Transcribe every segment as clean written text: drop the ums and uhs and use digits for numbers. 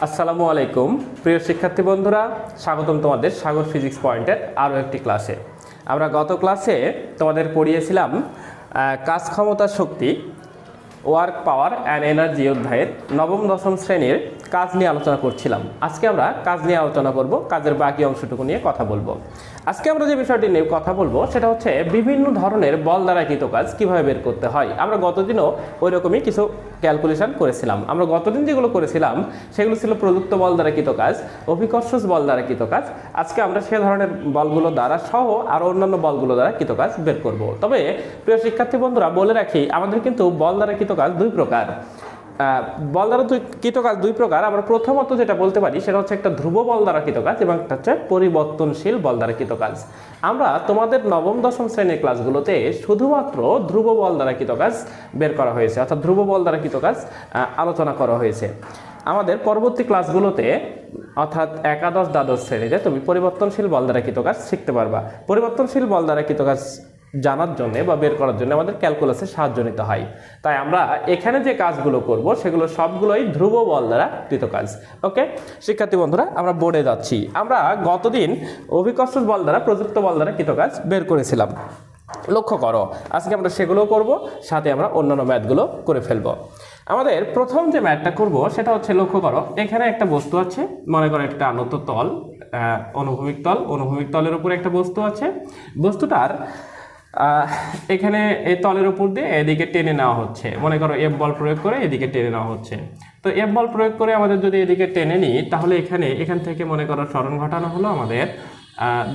আসসালামু আলাইকুম প্রিয় শিক্ষার্থী বন্ধুরা, স্বাগতম তোমাদের সাগর ফিজিক্স পয়েন্টের আরও একটি ক্লাসে। আমরা গত ক্লাসে তোমাদের পড়িয়েছিলাম কাজ ক্ষমতা শক্তি ওয়ার্ক পাওয়ার অ্যান্ড এনার্জি অধ্যায়ের নবম দশম শ্রেণীর কাজ নিয়ে আলোচনা করছিলাম। আজকে আমরা কাজ নিয়ে আলোচনা করব, কাজের বাকি অংশটুকু নিয়ে কথা বলবো। আজকে আমরা যে বিষয়টি নিয়ে কথা বলবো সেটা হচ্ছে বিভিন্ন ধরনের বল দ্বারা কৃত কাজ কীভাবে বের করতে হয়। আমরা গতদিনও ওই রকমই কিছু ক্যালকুলেশন করেছিলাম। আমরা গতদিন যেগুলো করেছিলাম সেগুলো ছিল প্রযুক্ত বল দ্বারা কৃত কাজ, অভিকর্ষজ বল দ্বারা কৃত কাজ। আজকে আমরা সে ধরনের বলগুলো দ্বারা সহ আরও অন্যান্য বলগুলো দ্বারা কৃত কাজ বের করব। তবে প্রিয় শিক্ষার্থী বন্ধুরা, বলে রাখি আমাদের কিন্তু বল দ্বারা কৃত কাজ দুই প্রকার। বল দ্বারা কৃত কাজ দুই প্রকার। আমরা প্রথমত যেটা বলতে পারি সেটা হচ্ছে একটা ধ্রুব বল দ্বারা কৃত কাজ এবং একটা হচ্ছে পরিবর্তনশীল বল দ্বারা কৃত কাজ। আমরা তোমাদের নবম দশম শ্রেণীর ক্লাসগুলোতে শুধুমাত্র ধ্রুব বল দ্বারা কৃত কাজ বের করা হয়েছে, অর্থাৎ ধ্রুব বল দ্বারা কৃত কাজ আলোচনা করা হয়েছে। আমাদের পরবর্তী ক্লাসগুলোতে অর্থাৎ একাদশ দ্বাদশ শ্রেণীতে তুমি পরিবর্তনশীল বল দ্বারা কৃত কাজ শিখতে পারবা। পরিবর্তনশীল বল দ্বারা কৃত কাজ জানার জন্য বা বের করার জন্য আমাদের ক্যালকুলাসের সাহায্য নিতে হয়। তাই আমরা এখানে যে কাজগুলো করব সেগুলো সবগুলোই ধ্রুব বল দ্বারা কৃত কাজ। ওকে শিক্ষার্থী বন্ধুরা, আমরা বোর্ডে যাচ্ছি। আমরা গতদিন অভিকর্ষজ বল দ্বারা প্রযুক্ত বল দ্বারা কৃত কাজ বের করেছিলাম। লক্ষ্য করো, আজকে আমরা সেগুলোও করব, সাথে আমরা অন্যান্য ম্যাথগুলো করে ফেলব। আমাদের প্রথম যে ম্যাথটা করব সেটা হচ্ছে, লক্ষ্য করো, এখানে একটা বস্তু আছে, মনে করো একটা আনত তল, অনুভূমিক তলের উপরে একটা বস্তু আছে। বস্তুটার এখানে এই তলের উপর দিয়ে এদিকে টেনে নেওয়া হচ্ছে, মনে করো এফ বল প্রয়োগ করে এদিকে টেনে নেওয়া হচ্ছে। তো এফ বল প্রয়োগ করে আমাদের যদি এদিকে টেনে নিই, তাহলে এখান থেকে মনে করো সরণ ঘটানো হলো আমাদের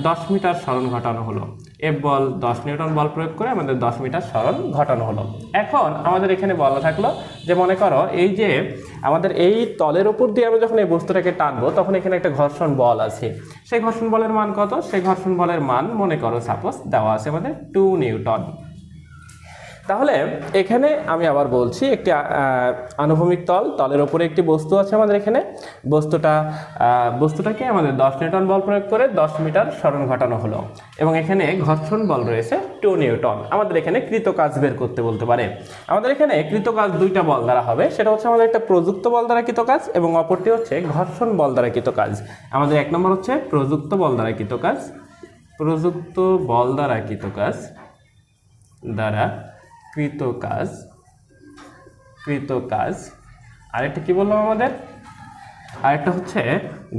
10 মিটার সরণ ঘটানো হলো। এফ বল 10 নিউটন বল প্রয়োগ করে আমাদের 10 মিটার সরণ ঘটানো হলো। এখন আমাদের এখানে বলা থাকলো যে, মনে করো এই যে আমাদের এই তলের উপর দিয়ে আমরা যখন এই বস্তুটাকে টানবো তখন এখানে একটা ঘর্ষণ বল আছে। সেই ঘর্ষণ বলের মান কত? সেই ঘর্ষণ বলের মান মনে করো সাপোজ দেওয়া আছে আমাদের 2 নিউটন। তাহলে এখানে আমি আবার বলছি, একটি আনুভূমিক তলের উপরে একটি বস্তু আছে আমাদের এখানে। বস্তুটাকে আমাদের 10 নিউটন বল প্রয়োগ করে 10 মিটার সরণ ঘটানো হলো এবং এখানে ঘর্ষণ বল রয়েছে 2 নিউটন। আমাদের এখানে কৃত কাজ বের করতে বলতে পারে। আমাদের এখানে কৃত কাজ দুইটা বল দ্বারা হবে, সেটা হচ্ছে আমাদের একটা প্রযুক্ত বল দ্বারা কৃত কাজ এবং অপরটি হচ্ছে ঘর্ষণ বল দ্বারা কৃত কাজ। আমাদের এক নম্বর হচ্ছে প্রযুক্ত বল দ্বারা কৃত কাজ, প্রযুক্ত বল দ্বারা কৃত কাজ কৃত কাজ। আরেকটা কি বললাম আমাদের? আরেকটা হচ্ছে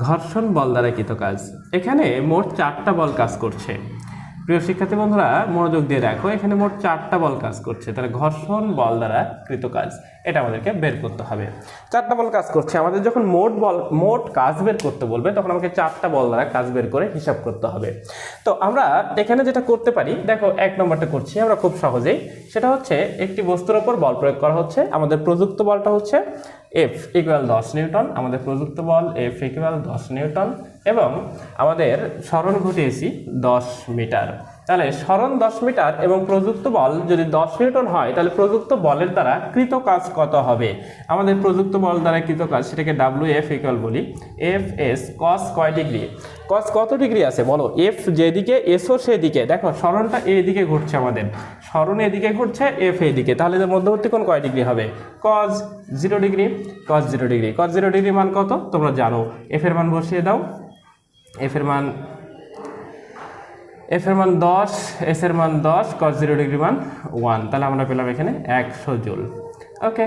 ঘর্ষণ বল দ্বারা কৃত কাজ। এখানে মোট 4টা বল কাজ করছে। প্রিয় শিক্ষার্থী বন্ধুরা, মনোযোগ দিয়ে দেখো, এখানে মোট 4টা বল কাজ করছে। তাহলে ঘর্ষণ বল দ্বারা কৃত কাজ এটা আমাদেরকে বের করতে হবে। 4টা বল কাজ করছে। আমাদের যখন মোট কাজ বের করতে বলবে তখন আমাকে 4টা বল দ্বারা কাজ বের করে হিসাব করতে হবে। তো আমরা এখানে যেটা করতে পারি, দেখো 1 নম্বরটা করছি আমরা খুব সহজেই। সেটা হচ্ছে একটি বস্তুর ওপর বল প্রয়োগ করা হচ্ছে। আমাদের প্রযুক্ত বলটা হচ্ছে F ইকুয়াল 10 নিউটন। আমাদের প্রযুক্ত বল F ইকুয়াল 10 নিউটন এবং আমাদের সরণ ঘটিয়েছি 10 মিটার। তাহলে সরণ 10 মিটার এবং প্রযুক্ত বল যদি 10 নিউটন হয়, তাহলে প্রযুক্ত বলের দ্বারা কৃত কাজ কত হবে? আমাদের প্রযুক্ত বল দ্বারা কৃত কাজ, সেটাকে WF ইকুয়াল বলি FS cos কয় ডিগ্রি? cos কত ডিগ্রি আছে বলো? F যেদিকে এসও সেদিকে, দেখো সরণটা এদিকে ঘুরছে, আমাদের সরণ এদিকে ঘুরছে, F এদিকে, তাহলে এর মধ্যবর্তী কোণ কয় ডিগ্রি হবে? cos 0 degree. cos 0 degree, cos 0 degree মান কত তোমরা জানো? F এর মান বসিয়ে দাও। F এর মান 10, S এর মান 10, cos 0 ডিগ্রি মান 1। তাহলে আমরা পেলাম এখানে 100 জুল। ওকে,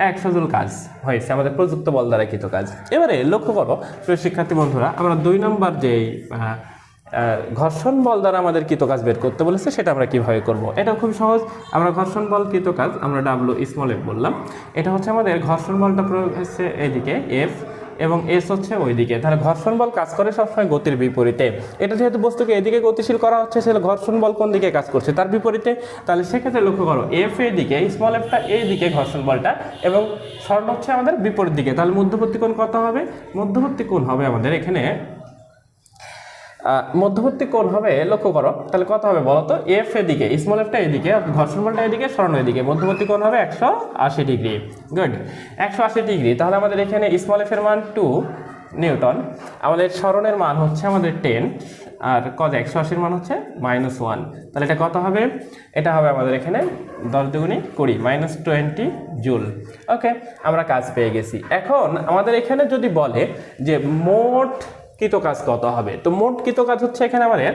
100 জুল কাজ হয়েছে আমাদের প্রযুক্ত বল দ্বারা কৃত কাজ। এবারে লক্ষ্য করো প্রিয় শিক্ষার্থী বন্ধুরা, আমরা 2 নম্বর যেই ঘর্ষণ বল দ্বারা আমাদের কৃত কাজ বের করতে বলেছে সেটা আমরা কিভাবে করব? এটা খুব সহজ। আমরা ঘর্ষণ বল কৃত কাজ আমরা W স্মল f বললাম। এটা হচ্ছে আমাদের ঘর্ষণ বলটা প্রয়োগ হচ্ছে এইদিকে F এবং S হচ্ছে ওইদিকে। তাহলে ঘর্ষণ বল কাজ করে সবসময় গতির বিপরীতে। এটা যেহেতু বস্তুকে এদিকে গতিশীল করা হচ্ছে, সেটা ঘর্ষণ বল কোন দিকে কাজ করছে? তার বিপরীতে। তাহলে সেক্ষেত্রে লক্ষ্য করো, F এদিকে, স্মল ফটা এইদিকে ঘর্ষণ বলটা এবং সরণ হচ্ছে আমাদের বিপরীত দিকে। তাহলে মধ্যবর্তী কোণ কত হবে? মধ্যবর্তী কোণ হবে আমাদের এখানে মধ্যবর্তী কোণ হবে, লক্ষ্য করো তাহলে কত হবে বলো তো? F এদিকে, স্মল ফটা এদিকে, ঘর্ষণ বলটা এদিকে, সরণ এদিকে, মধ্যবর্তী কোণ হবে 180 ডিগ্রি। Good, 180 degree. তাহলে আমাদের এখানে স্মল f এর মান 2 নিউটন, আমাদের সরণের মান হচ্ছে আমাদের 10, আর cos 180 মান হচ্ছে -1। তাহলে এটা কত হবে? এটা হবে আমাদের এখানে 10 দুগুণে 20 -20 জুল। ওকে, আমরা কাজ পেয়ে গেছি। এখন আমাদের এখানে যদি বলে যে মোট কৃত কাজ কত হবে, তো মোট কৃত কাজ হচ্ছে এখানে আমাদের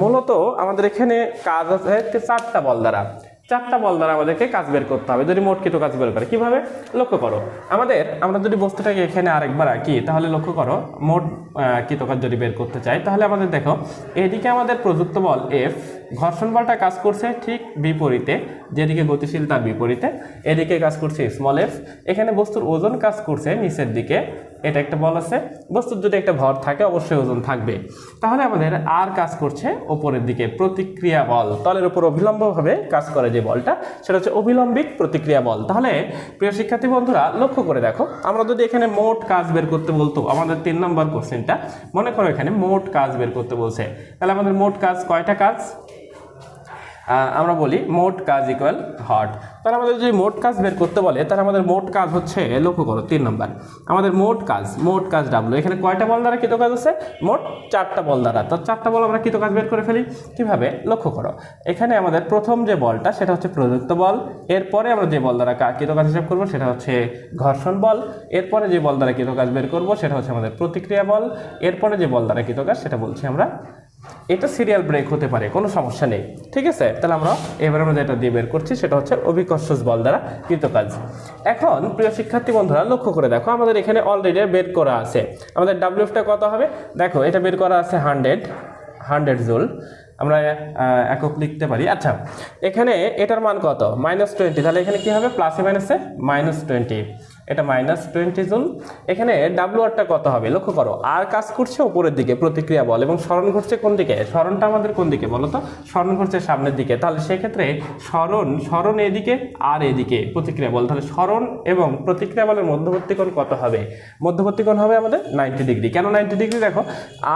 মূলত আমাদের এখানে কাজ আছে 4টা বল দ্বারা। 4টা বল দ্বারা আমাদেরকে কাজ বের করতে হবে যদি মোট কৃত কাজ বের করে। কিভাবে? লক্ষ্য করো, আমরা যদি বস্তুটাকে এখানে আরেকবার আঁকি তাহলে লক্ষ্য করো, মোট কৃত কাজ যদি বের করতে চাই তাহলে আমাদের দেখো এদিকে আমাদের প্রযুক্ত বল F, ঘর্ষণ বলটা কাজ করছে ঠিক বিপরীতে, যেদিকে গতিশীল তার বিপরীতে, এদিকে কাজ করছে স্মল f। এখানে বস্তুর ওজন কাজ করছে নিচের দিকে, এটা একটা বল আছে, বস্তুর যদি একটা ভর থাকে অবশ্যই ওজন থাকবে। তাহলে আমাদের আর কাজ করছে ওপরের দিকে প্রতিক্রিয়া বল, তলের উপর অভিলম্বভাবে কাজ করে যে বলটা, সেটা হচ্ছে অভিলম্বিক প্রতিক্রিয়া বল। তাহলে প্রিয় শিক্ষার্থী বন্ধুরা লক্ষ্য করে দেখো, আমরা যদি এখানে মোট কাজ বের করতে বলতো, আমাদের 3 নম্বর কোশ্চেনটা মনে করো এখানে মোট কাজ বের করতে বলছে, তাহলে আমাদের মোট কাজ কয়টা কাজ? আমরা বলি মোট কাজ ইকুয়াল হট। তাহলে আমাদের যদি মোট কাজ বের করতে বলে তাহলে আমাদের মোট কাজ হচ্ছে, লক্ষ্য করো 3 নম্বর, আমাদের মোট কাজ ডাব্লু। এখানে কয়টা বল দ্বারা কৃত কাজ আছে? মোট 4টা বল দ্বারা। তো 4টা বল আমরা কৃত কাজ বের করে ফেলি কিভাবে? লক্ষ্য করো, এখানে আমাদের প্রথম যে বলটা সেটা হচ্ছে প্রযুক্ত বল, এরপরে আমরা যে বল দ্বারা কৃত কাজ হিসাব করবো সেটা হচ্ছে ঘর্ষণ বল, এরপরে যে বল দ্বারা কৃত কাজ বের করবো সেটা হচ্ছে আমাদের প্রতিক্রিয়া বল, এরপরে যে বল দ্বারা কৃত কাজ সেটা বলছি আমরা, এটা সিরিয়াল ব্রেক হতে পারে, কোনো সমস্যা নেই, ঠিক আছে। তাহলে আমরা যেটা দিয়ে বের করছি সেটা হচ্ছে অভিকর্ষজ বল দ্বারা কৃত কাজ। এখন প্রিয় শিক্ষার্থী বন্ধুরা লক্ষ্য করে দেখো, আমাদের এখানে অলরেডি বের করা আছে আমাদের ডাব্লিউএফটা কত হবে। দেখো এটা বের করা আছে 100 জুল, আমরা একক লিখতে পারি। আচ্ছা, এখানে এটার মান কত? -20। তাহলে এখানে কি হবে? প্লাসে মাইনাসে -20, এটা -20 জুল। এখানে ডাব্লিউআরটা কত হবে? লক্ষ্য করো, আর কাজ করছে উপরের দিকে প্রতিক্রিয়া বল, এবং স্মরণ ঘটছে কোন দিকে? স্মরণটা আমাদের কোন দিকে বলো তো? স্মরণ ঘটছে সামনের দিকে। তাহলে সেক্ষেত্রে স্মরণ এদিকে আর এদিকে প্রতিক্রিয়া বল, তাহলে স্মরণ এবং প্রতিক্রিয়া বলের মধ্যবর্তী কোণ কত হবে? মধ্যবর্তী কোণ হবে আমাদের 90 ডিগ্রি। কেন 90 ডিগ্রি? দেখো,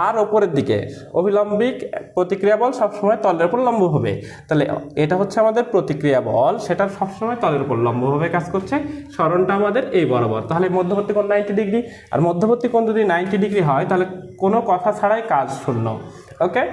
আর উপরের দিকে অভিলম্বিক প্রতিক্রিয়া বল সবসময় তলের উপর লম্ব হবে, তাহলে এটা হচ্ছে আমাদের প্রতিক্রিয়া বল, সেটা সবসময় তলের উপর লম্বভাবে কাজ করছে, স্মরণটা আমাদের এই বরাবর। তাহলে মধ্যবর্তী কোণ 90 ডিগ্রি, আর মধ্যবর্তী কোণ যদি 90 ডিগ্রি হয় তাহলে কোনো কথা ছাড়াই কাজ শূন্য। ওকে,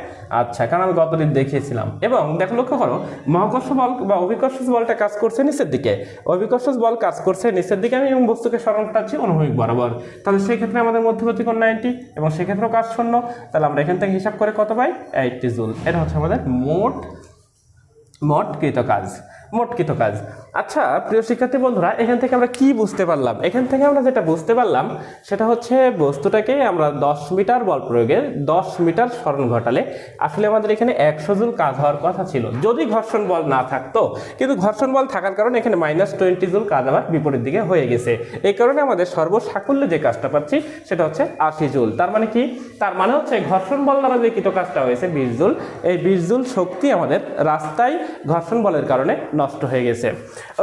আচ্ছা, কারণ আমি গতদিন দেখিয়েছিলাম। এবং দেখো লক্ষ্য করো, মহাকর্ষ বল বা অভিকর্ষজ বলটা কাজ করছে নিচের দিকে, অভিকর্ষজ বল কাজ করছে নিচের দিকে, আমি এবং বস্তুকে স্মরণ করছি অনুভূমিক বরাবর। তাহলে সেক্ষেত্রে আমাদের মধ্যবর্তী কোণ 90 এবং সেক্ষেত্রেও কাজ শূন্য। তাহলে আমরা এখান থেকে হিসাব করে কত পাই? 80 জুল। এটা হচ্ছে আমাদের মোট কৃত কাজ। আচ্ছা প্রিয় শিক্ষার্থী বন্ধুরা, এখান থেকে আমরা কি বুঝতে পারলাম? এখান থেকে আমরা যেটা বুঝতে পারলাম সেটা হচ্ছে বস্তুটাকে আমরা 10 মিটার বল প্রয়োগে 10 মিটার স্মরণ ঘটালে আসলে আমাদের এখানে 100 জুল কাজ হওয়ার কথা ছিল যদি ঘর্ষণ বল না থাকতো, কিন্তু ঘর্ষণ বল থাকার কারণে এখানে -20 জুল কাজ আবার বিপরীত দিকে হয়ে গেছে। এই কারণে আমাদের সর্বসাকুল্যে যে কাজটা পাচ্ছি সেটা হচ্ছে 80 জুল। তার মানে কি? তার মানে হচ্ছে ঘর্ষণ বল দ্বারা যে কৃত কাজটা হয়েছে 20 জুল, এই 20 জুল শক্তি আমাদের রাস্তায় ঘর্ষণ বলের কারণে নষ্ট হয়ে গেছে।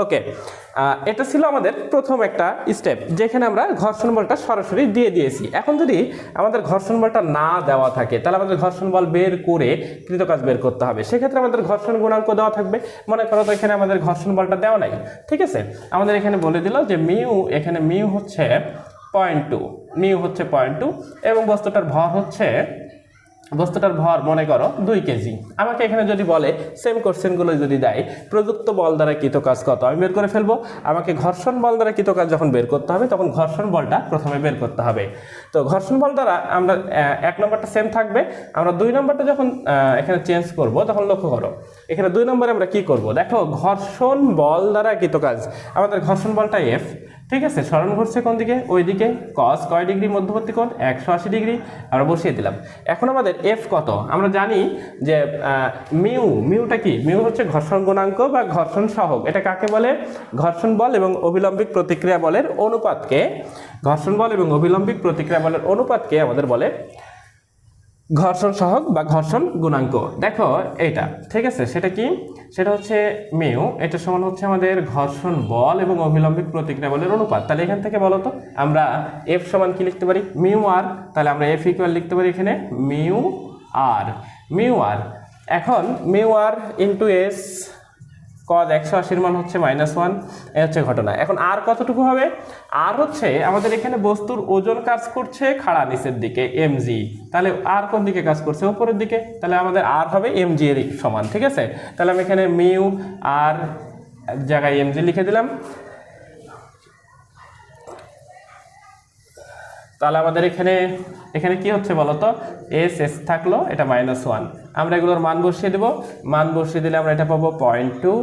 ওকে, এটা ছিল আমাদের প্রথম একটা স্টেপ, যেখানে আমরা ঘর্ষণ বলটা সরাসরি দিয়ে দিয়েছি। এখন যদি আমাদের ঘর্ষণ বলটা না দেওয়া থাকে তাহলে আমাদের ঘর্ষণ বল বের করে কৃত কাজ বের করতে হবে। সেক্ষেত্রে আমাদের ঘর্ষণ গুণাঙ্ক দেওয়া থাকবে। মনে করো তো এখানে আমাদের ঘর্ষণ বলটা দেওয়া নাই, ঠিক আছে, আমাদের এখানে বলে দিল যে এখানে মিউ হচ্ছে 0.2 এবং বস্তুটার ভর মনে করো 2 কেজি। আমাকে এখানে যদি বলে সেম কোশ্চেনগুলো যদি দেয়, প্রযুক্ত বল দ্বারা কৃত কাজ কত আমি বের করে ফেলবো। আমাকে ঘর্ষণ বল দ্বারা কৃত কাজ যখন বের করতে হবে তখন ঘর্ষণ বলটা প্রথমে বের করতে হবে। তো ঘর্ষণ বল দ্বারা আমরা 1 নম্বরটা সেম থাকবে, আমরা 2 নম্বরটা যখন এখানে চেঞ্জ করব তখন লক্ষ্য করো এখানে 2 নম্বরে আমরা কি করব। দেখো, ঘর্ষণ বল দ্বারা কৃত কাজ, আমাদের ঘর্ষণ বলটা F, ঠিক আছে, স্মরণ ঘটছে কোন দিকে? ওইদিকে। কস কয় ডিগ্রি? মধ্যবর্তী কোণ 180 ডিগ্রি, আমরা বসিয়ে দিলাম। এখন আমাদের এফ কত? আমরা জানি যে মিউটা কি? মিউ হচ্ছে ঘর্ষণ গুণাঙ্ক বা ঘর্ষণ সহগ। এটা কাকে বলে? ঘর্ষণ বল এবং অভিলম্বিক প্রতিক্রিয়া বলের অনুপাতকে, ঘর্ষণ বল এবং অভিলম্বিক প্রতিক্রিয়া বলের অনুপাতকে আমাদের বলে ঘর্ষণ সহগ বা ঘর্ষণ গুণাঙ্ক। দেখো এইটা, ঠিক আছে, সেটা কি? সেটা হচ্ছে মিউ, এটা সমান হচ্ছে আমাদের ঘর্ষণ বল এবং অভিলম্বিক প্রতিক্রিয়া বলের অনুপাত। তাহলে এখান থেকে বলো তো আমরা এফ সমান কি লিখতে পারি? মিউ আর। তাহলে আমরা এফ ইকুয়াল লিখতে পারি এখানে মিউ আর। এখন মিউ আর ইন্টু এস cos 180 মান হচ্ছে -1, এই হচ্ছে ঘটনা। এখন আর কতটুকু হবে? আর হচ্ছে আমাদের এখানে বস্তুর ওজন কাজ করছে খাড়া নিচের দিকে mg, তাহলে আর কোন দিকে কাজ করছে? উপরের দিকে, তাহলে আমাদের আর হবে mg এর সমান, ঠিক আছে? তাহলে আমি এখানে মিউ আর জায়গায় mg লিখে দিলাম। তাহলে আমাদের এখানে কি হচ্ছে বলতো? এস থাকলো, এটা -1, আমরা এগুলোর মান বসিয়ে দেব। মান বসিয়ে দিলে আমরা এটা পাবো 0.2,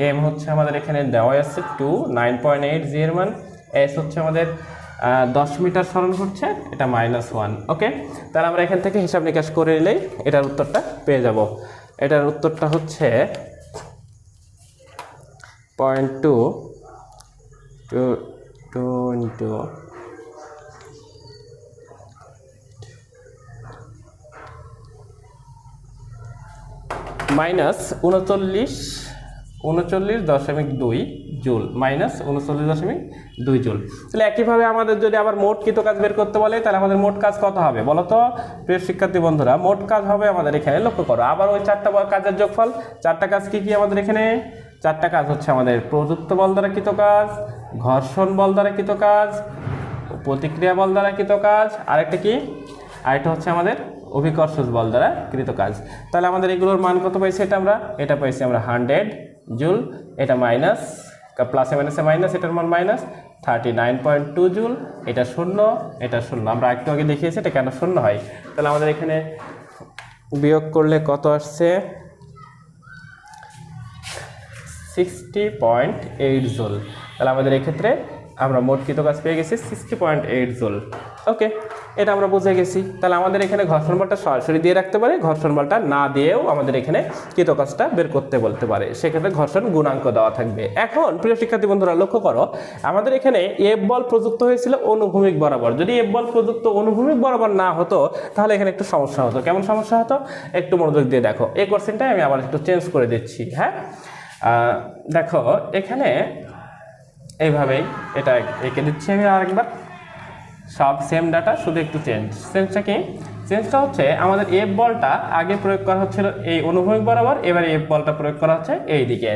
এম হচ্ছে আমাদের এখানে দেওয়া আছে 2, 9.8 জি এর মান, এস হচ্ছে আমাদের 10 মিটার সরণ করছে, এটা -1। ওকে, তাহলে আমরা এখান থেকে হিসাব নিকাশ করে নিলেই এটার উত্তরটা পেয়ে যাব। এটার উত্তরটা হচ্ছে 0.2 মাইনাস 39.2 জুল, -39.2 জুল। তাহলে একইভাবে আমাদের যদি আবার মোট কৃত কাজ বের করতে বলে, তাহলে আমাদের মোট কাজ কত হবে বলো তো প্রিয় শিক্ষার্থী বন্ধুরা? মোট কাজ হবে আমাদের এখানে, লক্ষ্য করো আবার ওই 4টা কাজের যোগফল। 4টা কাজ কি কি আমাদের এখানে? 4টা কাজ হচ্ছে আমাদের প্রযুক্ত বল দ্বারা কৃত কাজ, ঘর্ষণ বল দ্বারা কৃত কাজ, প্রতিক্রিয়া বল দ্বারা কৃত কাজ, আরেকটা কি? আরেকটা হচ্ছে আমাদের অভিকর্ষজ বল দ্বারা কৃত কাজ। তাহলে আমাদের এগুলোর মান কত পাইছি? এটা পাইছি আমরা 100 জুল, এটা মাইনাস প্লাসে মাইনাসে মাইনাস, এটার মান -39.2 জুল, এটা 0, এটা 0। আমরা একটু আগে দেখিয়েছি এটা কেন 0 হয়। তাহলে আমাদের এখানে বিয়োগ করলে কত আসছে? 60.8 জুল। তাহলে আমাদের এক্ষেত্রে আমরা মোট কৃত কাজ পেয়ে গেছি 60.8 জুল। ওকে, এটা আমরা বুঝে গেছি। তাহলে আমাদের এখানে ঘর্ষণ বলটা সরাসরি দিয়ে রাখতে পারে, ঘর্ষণ বলটা না দিয়েও আমাদের এখানে কৃত কাজটা বের করতে বলতে পারে, সেক্ষেত্রে ঘর্ষণ গুণাঙ্ক দেওয়া থাকবে। এখন প্রিয় শিক্ষার্থী বন্ধুরা লক্ষ্য করো, আমাদের এখানে এফ বল প্রযুক্ত হয়েছিল অনুভূমিক বরাবর। যদি এফ বল প্রযুক্ত অনুভূমিক বরাবর না হতো তাহলে এখানে একটু সমস্যা হতো। কেমন সমস্যা হতো? একটু মনোযোগ দিয়ে দেখো, এই কোশ্চেনটা আমি আবার একটু চেঞ্জ করে দিচ্ছি। হ্যাঁ, দেখো এখানে এইভাবেই এটা এঁকে দিচ্ছি আমি আরেকবার, সব সেম ডাটা, শুধু একটু চেঞ্জটা কি? চেঞ্জটা হচ্ছে আমাদের এফ বলটা আগে প্রয়োগ করা হচ্ছিল এই অনুভূমিক বরাবর, এবারে এফ বলটা প্রয়োগ করা হচ্ছে এই দিকে।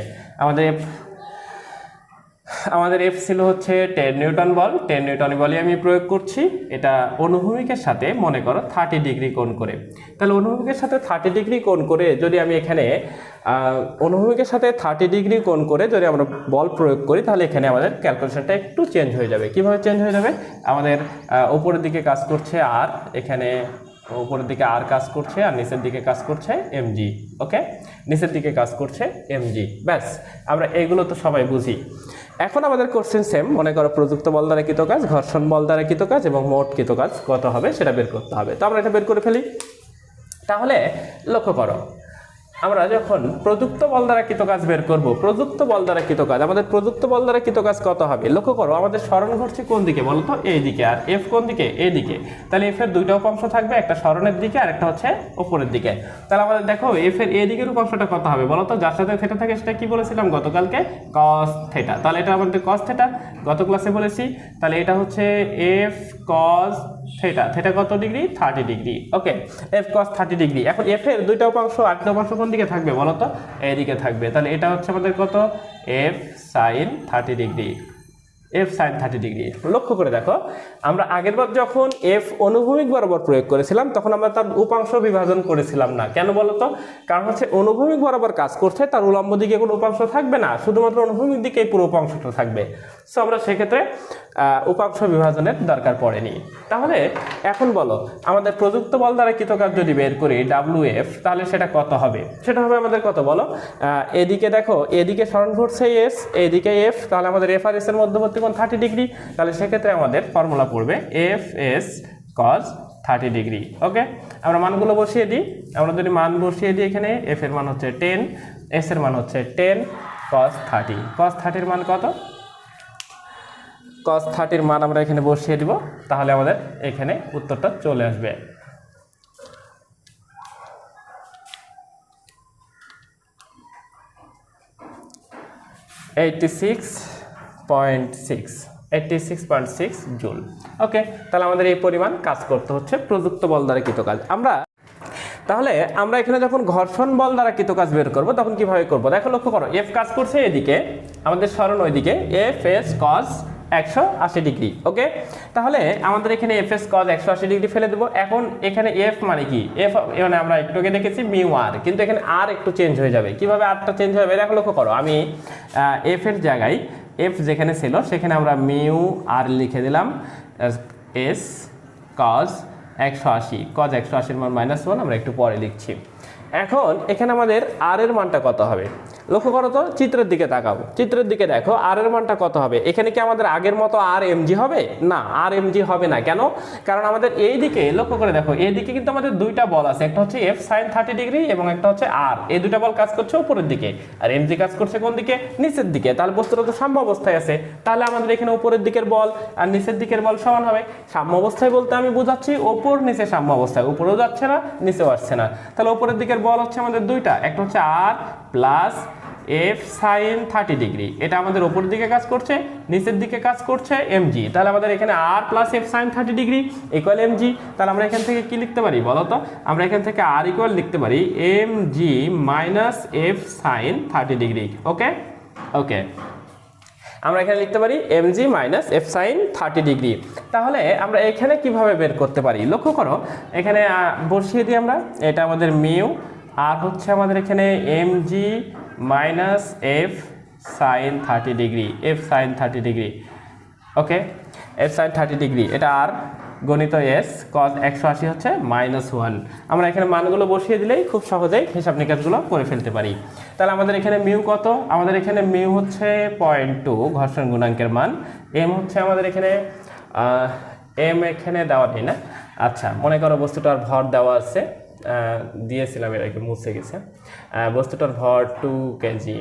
আমাদের এফ ছিল হচ্ছে 10 নিউটন বল, 10 নিউটন বলই আমি প্রয়োগ করছি। এটা অনুভূমিকের সাথে মনে করো 30 ডিগ্রি কোণ করে। তাহলে অনুভূমিকের সাথে 30 ডিগ্রি কোণ করে যদি আমি এখানে অনুভূমিকের সাথে 30 ডিগ্রি কোণ করে যদি আমরা বল প্রয়োগ করি, তাহলে এখানে আমাদের ক্যালকুলেশনটা একটু চেঞ্জ হয়ে যাবে। কিভাবে চেঞ্জ হয়ে যাবে? আমাদের উপরের দিকে কাজ করছে আর, এখানে উপরের দিকে আর কাজ করছে আর নিচের দিকে কাজ করছে এমজি। ওকে, নিচের দিকে কাজ করছে এমজি। ব্যাস, আমরা এগুলো তো সবাই বুঝি। এখন আমাদের কোশ্চেন সেম, মনে করো প্রযুক্ত বল দ্বারা কৃত কাজ, ঘর্ষণ বল দ্বারা কৃত কাজ এবং মোট কৃত কাজ কত হবে সেটা বের করতে হবে। তো আমরা এটা বের করে ফেলি। তাহলে লক্ষ্য করো, আমরা যখন প্রযুক্ত বল দ্বারা কৃত কাজ বের করব, প্রযুক্ত বল দ্বারা কৃত কাজ, আমাদের প্রযুক্ত বল দ্বারা কৃত কাজ কত হবে? লক্ষ্য করো, আমাদের সরণ ঘটছে কোন দিকে বলো তো? এই দিকে। আর এফ কোন দিকে? এই দিকে। তাহলে এফ এর দুইটা উপাংশ থাকবে, একটা সরণের দিকে আর একটা হচ্ছে উপরের দিকে। তাহলে আমাদের দেখো এফ এর এই দিকের উপাংশটা কত হবে বলো তো? যার সাথে থিটা থাকে সেটা কি বলেছিলাম গতকালকে? cos theta. তাহলে এটা আমাদের cos থিটা, গত ক্লাসে বলেছি। তাহলে এটা হচ্ছে এফ cos থিটা। থিটা কত degree? 30 degree. Okay, F cos 30 degree. এখন এফ এর দুইটা উপাংশ আর একটা উপাংশ কোন দিকে থাকবে বলো তো? এই দিকে থাকবে। তাহলে এটা হচ্ছে আমাদের কত? F sin 30 degree. F sin 30 degree. লক্ষ্য করে দেখো, আমরা আগেরবার যখন এফ অনুভূমিক বরাবর প্রয়োগ করেছিলাম তখন আমরা তার উপাংশ বিভাজন করেছিলাম না। কেন বলো তো? কারণ হচ্ছে অনুভূমিক বরাবর কাজ করছে, তার উলম্ব দিকে কোনো উপাংশ থাকবে না, শুধুমাত্র অনুভূমিক দিকে পুরো উপাংশটা থাকবে। সো আমরা সেক্ষেত্রে উপাংশ বিভাজনের দরকার পড়েনি। তাহলে এখন বলো, আমাদের প্রযুক্ত বল দ্বারা কৃত কাজ যদি বের করি WF, তাহলে সেটা কত হবে? সেটা হবে আমাদের কত বলো? এদিকে দেখো, এদিকে সরণ ঘটছে এস, এদিকে এফ, তাহলে আমাদের এফ আর এস এর মধ্যবর্তী কোণ 30 ডিগ্রি। তাহলে সেক্ষেত্রে আমাদের ফর্মুলা পড়বে এফ এস cos 30 ডিগ্রি। ওকে, আমরা মানগুলো বসিয়ে দিই। আমরা যদি মান বসিয়ে দিই, এখানে এফ এর মান হচ্ছে 10, এস এর মান হচ্ছে 10, cos 30। cos 30 এর মান কত? cos 30 এর মান আমরা এখানে বসিয়ে দিব, তাহলে আমাদের এখানে উত্তরটা চলে আসবে। $86.6 জুল। ওকে, তাহলে আমাদের এই পরিমাণ কাজ করতে হচ্ছে প্রযুক্ত বল দ্বারা কৃত কাজ। আমরা তাহলে আমরা এখানে যখন ঘর্ষণ বল দ্বারা কৃত কাজ বের করব তখন কিভাবে করব? দেখো লক্ষ্য করো, এফ কাজ করছে এদিকে, আমাদের সরণ ওইদিকে, এফ এস কজ 180 ডিগ্রি। ওকে, তাহলে আমাদের এখানে এফ এস কজ 180 ডিগ্রি ফেলে দেবো। এখন এখানে এফ মানে কি? এফ মানে আমরা একটু আগে দেখেছি মিউ আর, কিন্তু এখানে আর একটু চেঞ্জ হয়ে যাবে। কিভাবে আরটা চেঞ্জ হবে দেখো লক্ষ্য করো, আমি এফ এর জায়গায় এফ যেখানে ছিল সেখানে আমরা মিউ আর লিখে দিলাম, এস কজ 180, কজ 180 মান -1 আমরা একটু পরে লিখছি। এখন এখানে আমাদের আর এর মানটা কত হবে লক্ষ্য করো তো, চিত্রের দিকে তাকাবো, চিত্রের দিকে দেখো আর এর মানটা কত হবে। এখানে কি আমাদের আগের মতো আর এমজি হবে? না, আর এমজি হবে না। কেন? কারণ আমাদের এই দিকে লক্ষ্য করে দেখো, এই দিকে কিন্তু আমাদের দুইটা বল আছে, একটা হচ্ছে এফ সাইন 30 ডিগ্রি এবং একটা হচ্ছে আর। এই দুইটা বল কাজ করছে উপরের দিকে আর এমজি কাজ করছে কোন দিকে? নিচের দিকে। তাহলে বস্তুটা তো সাম্য অবস্থায় আছে, তাহলে আমাদের এখানে উপরের দিকের বল আর নিচের দিকের বল সমান হবে। সাম্য অবস্থায় বলতে আমি বোঝাচ্ছি উপর নিচে সাম্য অবস্থায়, উপরেও যাচ্ছে না নিচেও আসছে না। তাহলে উপরের দিকের বল হচ্ছে আমাদের দুইটা, একটা হচ্ছে আর প্লাস এফ সাইন 30 ডিগ্রি, এটা আমাদের উপরের দিকে কাজ করছে, নিচের দিকে কাজ করছে এমজি। তাহলে আমাদের এখানে R plus F sine 30 degree equal MG. তাহলে আমরা এখান থেকে কি লিখতে পারি বলো তো? আমরা এখান থেকে আর ইকুয়াল লিখতে পারি MG minus F sine 30 degree. Okay okay, আমরা এখানে লিখতে পারি MG minus F sine 30 degree. তাহলে আমরা এখানে কিভাবে বের করতে পারি লক্ষ্য করো, এখানে বসিয়ে দিই আমরা, এটা আমাদের মিউ আর হচ্ছে আমাদের এখানে MG minus F sine 30 degree, F sine 30 degree. Okay, F sine 30 degree, এটা আর গণিত এস কজ 180 হচ্ছে -1। আমরা এখানে মানগুলো বসিয়ে দিলেই খুব সহজেই হিসাব নিকাশগুলো করে ফেলতে পারি। তাহলে আমাদের এখানে মিউ কত? আমাদের এখানে মিউ হচ্ছে 0.2 ঘর্ষণ গুণাঙ্কের মান। এম হচ্ছে আমাদের এখানে এম এখানে দেওয়া নেই না, আচ্ছা মনে করো বস্তুটার ভর দেওয়া আছে, দিয়েছিলাম এর আগে মুছে গেছে। বস্তুটার ভর 2 কেজি,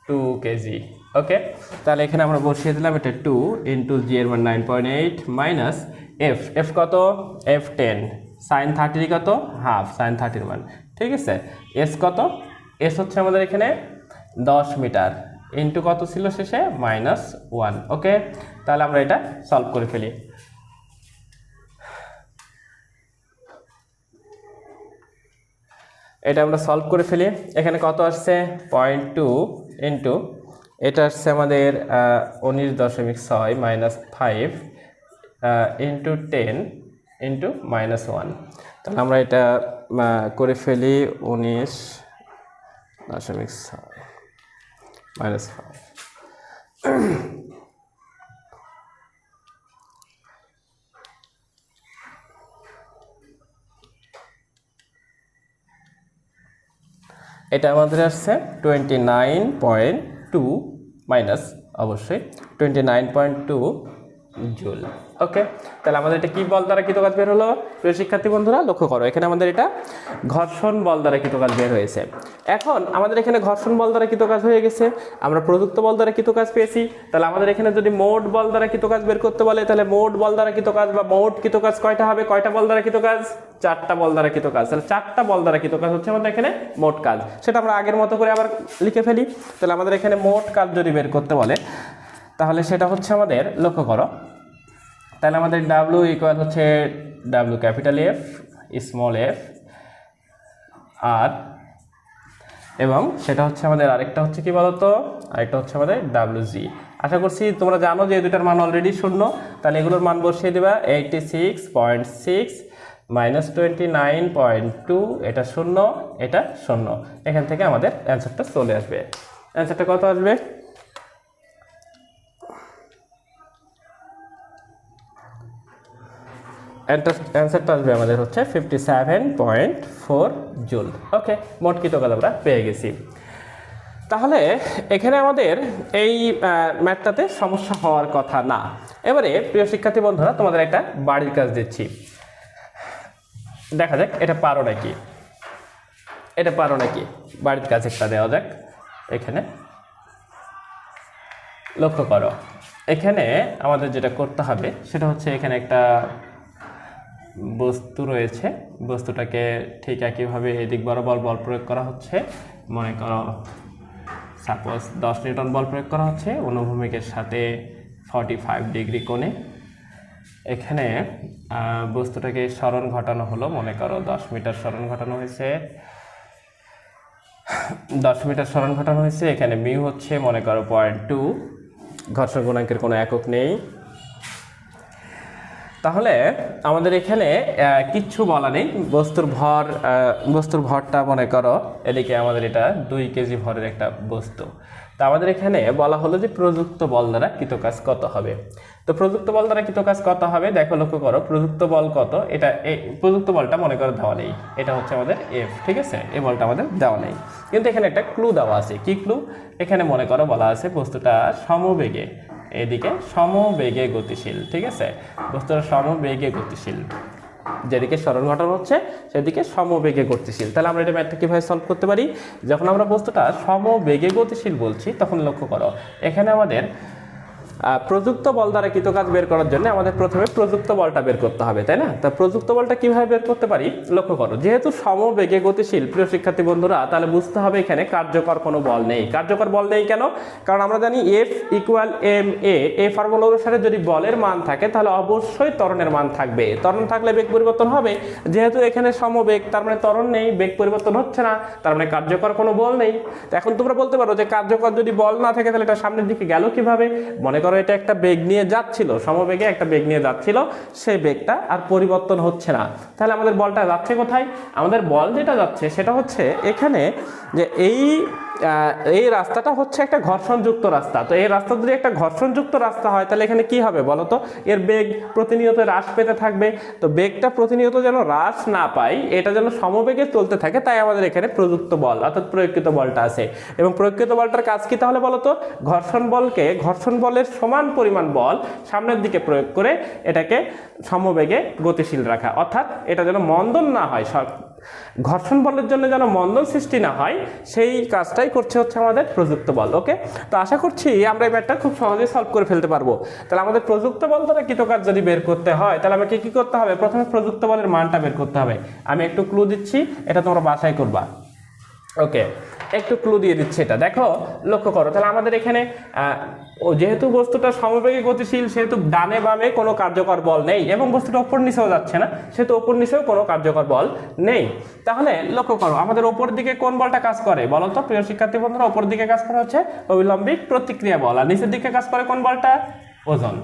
2 কেজি। ওকে, তাহলে এখানে আমরা বসিয়ে দিলাম এটা 2 ইন্টু জি এর মান 9.8 মাইনাস এফ, এফ কত? এফ 10, সাইন 30 কত? হাফ সাইন 30 মান, ঠিক আছে। এস কত? এস হচ্ছে আমাদের এখানে 10 মিটার ইন্টু কত ছিল শেষে? -1। ওকে, তাহলে আমরা এটা সলভ করে ফেলি। এটা আমরা সলভ করে ফেলি, এখানে কত আসছে? 0.2 ইন্টু এটা আসছে আমাদের 19.6 মাইনাস 5 ইন্টু 10 ইন্টু -1। তাহলে আমরা এটা করে ফেলি 19.6 মাইনাস 5। এটা আমাদের আসছে 29.2 মাইনাস অবশ্যই 29.2 জুল। ওকে, তাহলে আমাদের এটা কি বল দ্বারা কৃত কাজ বের হলো? প্রিয় শিক্ষার্থী বন্ধুরা লক্ষ্য করো, এখানে আমাদের এটা ঘর্ষণ বল দ্বারা কৃত কাজ বের হয়েছে। এখন আমাদের এখানে ঘর্ষণ বল দ্বারা কৃত কাজ হয়ে গেছে, আমরা প্রযুক্ত বল দ্বারা কৃত কাজ পেয়েছি। তাহলে আমাদের এখানে যদি মোট বল দ্বারা কৃত কাজ বের করতে বলে, তাহলে মোট বল দ্বারা কৃত কাজ বা মোট কৃত কাজ কয়টা হবে? কয়টা বল দ্বারা কৃত কাজ? 4টা বল দ্বারা কৃত কাজ। তাহলে 4টা বল দ্বারা কৃত কাজ হচ্ছে আমাদের এখানে মোট কাজ। সেটা আমরা আগের মতো করে আবার লিখে ফেলি। তাহলে আমাদের এখানে মোট কাজ যদি বের করতে বলে তাহলে সেটা হচ্ছে আমাদের, লক্ষ্য করো, তাহলে আমাদের ডাব্লু ইকুয়াল হচ্ছে W capital F small F R, এবং সেটা হচ্ছে আমাদের আরেকটা হচ্ছে কি বলতো, আরেকটা হচ্ছে আমাদের ডাব্লু জি। আশা করছি তোমরা জানো যে এই দুটার মান অলরেডি শূন্য। তাহলে এগুলোর মান বসিয়ে দেবা 86.6 মাইনাস 29.2, এটা শূন্য, এটা শূন্য। এখান থেকে আমাদের অ্যান্সারটা চলে আসবে। অ্যান্সারটা কত আসবে? অ্যান্সারটা আসবে আমাদের হচ্ছে 57.4 জুল। ওকে, মোট কৃত কাজ আমরা পেয়ে গেছি। তাহলে এখানে আমাদের এই ম্যাথটাতে সমস্যা হওয়ার কথা না। এবারে প্রিয় শিক্ষার্থী বন্ধুরা তোমাদের একটা বাড়ির কাজ দিচ্ছি, দেখা যাক এটা পারো নাকি, এটা পারো নাকি। বাড়ির কাজ একটা দেওয়া যাক। এখানে লক্ষ্য করো, এখানে আমাদের যেটা করতে হবে সেটা হচ্ছে এখানে একটা বস্তু রয়েছে, বস্তুটাকে ঠিক একইভাবে এদিক বরাবর বল প্রয়োগ করা হচ্ছে। মনে করো সাপোজ 10 নিউটন বল প্রয়োগ করা হচ্ছে অনুভূমিকের সাথে 45 ডিগ্রি কোণে। এখানে বস্তুটাকে সরণ ঘটানো হলো, মনে করো 10 মিটার সরণ ঘটানো হয়েছে, 10 মিটার সরণ ঘটানো হয়েছে। এখানে মিউ হচ্ছে মনে করো 0.2, ঘর্ষণ গুণাঙ্কের কোনো একক নেই। তাহলে আমাদের এখানে কিচ্ছু বলা নেই, বস্তুর ভরটা মনে করো এদিকে আমাদের এটা 2 কেজি ভরের একটা বস্তু। তা আমাদের এখানে বলা হলো যে প্রযুক্ত বল দ্বারা কৃতকাজ কত হবে। তো প্রযুক্ত বল দ্বারা কৃতকাজ কত হবে, দেখো লক্ষ্য করো প্রযুক্ত বল কত। এটা এই প্রযুক্ত বলটা মনে করো দেওয়া নেই, এটা হচ্ছে আমাদের এফ, ঠিক আছে, এই বলটা আমাদের দেওয়া নেই, কিন্তু এখানে একটা ক্লু দেওয়া আছে। কি ক্লু? এখানে মনে করো বলা আছে বস্তুটা সমবেগে, এদিকে সমবেগে গতিশীল, ঠিক আছে, বস্তুটা সমবেগে গতিশীল, যেদিকে সরণ ঘটানো হচ্ছে সেদিকে সমবেগে গতিশীল। তাহলে আমরা এটা ম্যাথটা কীভাবে সলভ করতে পারি? যখন আমরা বস্তুটা সমবেগে গতিশীল বলছি তখন লক্ষ্য করো এখানে আমাদের প্রযুক্ত বল দ্বারা কৃতকাজ বের করার জন্য আমাদের প্রথমে প্রযুক্ত বলটা বের করতে হবে, তাই না? তা প্রযুক্ত বলটা কিভাবে বের করতে পারি লক্ষ্য করো, যেহেতু সমবেগে গতিশীল প্রিয় শিক্ষার্থী বন্ধুরা, তাহলে বুঝতে হবে এখানে কার্যকর কোনো বল নেই। কার্যকর বল নেই কেন? কারণ আমরা জানি F = ma, এই ফর্মুলা অনুসারে যদি বলের মান থাকে তাহলে অবশ্যই ত্বরণের মান থাকবে, ত্বরণ থাকলে বেগ পরিবর্তন হবে। যেহেতু এখানে সমবেগ তার মানে ত্বরণ নেই, বেগ পরিবর্তন হচ্ছে না, তার মানে কার্যকর কোনো বল নেই। তো এখন তোমরা বলতে পারো যে কার্যকর যদি বল না থাকে তাহলে এটা সামনের দিকে গেল কিভাবে? মনে করো এটা একটা বেগ নিয়ে যাচ্ছিল, সমবেগে একটা বেগ নিয়ে যাচ্ছিল, সেই বেগটা আর পরিবর্তন হচ্ছে না, তাহলে আমাদের বলটা যাচ্ছে কোথায়? আমাদের বল যেটা যাচ্ছে সেটা হচ্ছে এখানে, যে এই রাস্তাটা হচ্ছে একটা ঘর্ষণযুক্ত রাস্তা। তো এই রাস্তা যদি একটা ঘর্ষণযুক্ত রাস্তা হয় তাহলে এখানে কি হবে বলো তো? এর বেগ প্রতিনিয়ত হ্রাস পেতে থাকবে। তো বেগটা প্রতিনিয়ত যেন হ্রাস না পায়, এটা যেন সমবেগে চলতে থাকে, তাই আমাদের এখানে প্রযুক্ত বল অর্থাৎ প্রয়োগকৃত বলটা আছে। এবং প্রয়োগকৃত বলটার কাজ কি তাহলে বলো তো? ঘর্ষণ বলকে, ঘর্ষণ বলের সমান পরিমাণ বল সামনের দিকে প্রয়োগ করে এটাকে সমবেগে গতিশীল রাখা, অর্থাৎ এটা যেন মন্দন না হয়, ঘর্ষণ বলের জন্য যেন মন্দন সৃষ্টি না হয়, সেই কাজটাই করছে হচ্ছে আমাদের প্রযুক্ত বল। ওকে, তো আশা করছি আমরা এই ম্যাথটা খুব সহজেই সলভ করে ফেলতে পারবো। তাহলে আমাদের প্রযুক্ত বল দ্বারা কৃতকাজ যদি বের করতে হয় তাহলে আমাকে কি করতে হবে? প্রথমে প্রযুক্ত বলের মানটা বের করতে হবে। আমি একটু ক্লু দিচ্ছি, এটা তোমরা বাসায় করবা। ওকে, একটু ক্লু দিয়ে দিচ্ছি, এটা দেখো লক্ষ্য করো। তাহলে আমাদের এখানে যেহেতু বস্তুটা সমবেগে গতিশীল সেহেতু ডানে বামে কোনো কার্যকর বল নেই, এবং বস্তুটা ওপর নিচেও যাচ্ছে না সেহেতু ওপর নিচেও কোনো কার্যকর বল নেই। তাহলে লক্ষ্য করো আমাদের ওপর দিকে কোন বলটা কাজ করে বলো তো প্রিয় শিক্ষার্থী বন্ধুরা? ওপর দিকে কাজ করে হচ্ছে অবিলম্বিক প্রতিক্রিয়া বল, আর নিচের দিকে কাজ করে কোন বলটা? ওজন,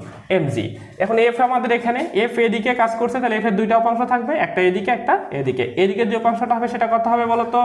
mg। এখন এফ আমাদের এখানে এফ এদিকে কাজ করছে, তাহলে এফ এর দুইটা অপাংশ থাকবে, একটা এদিকে একটা এদিকে। এদিকে যে অপাংশটা হবে সেটা কত হবে বলো তো?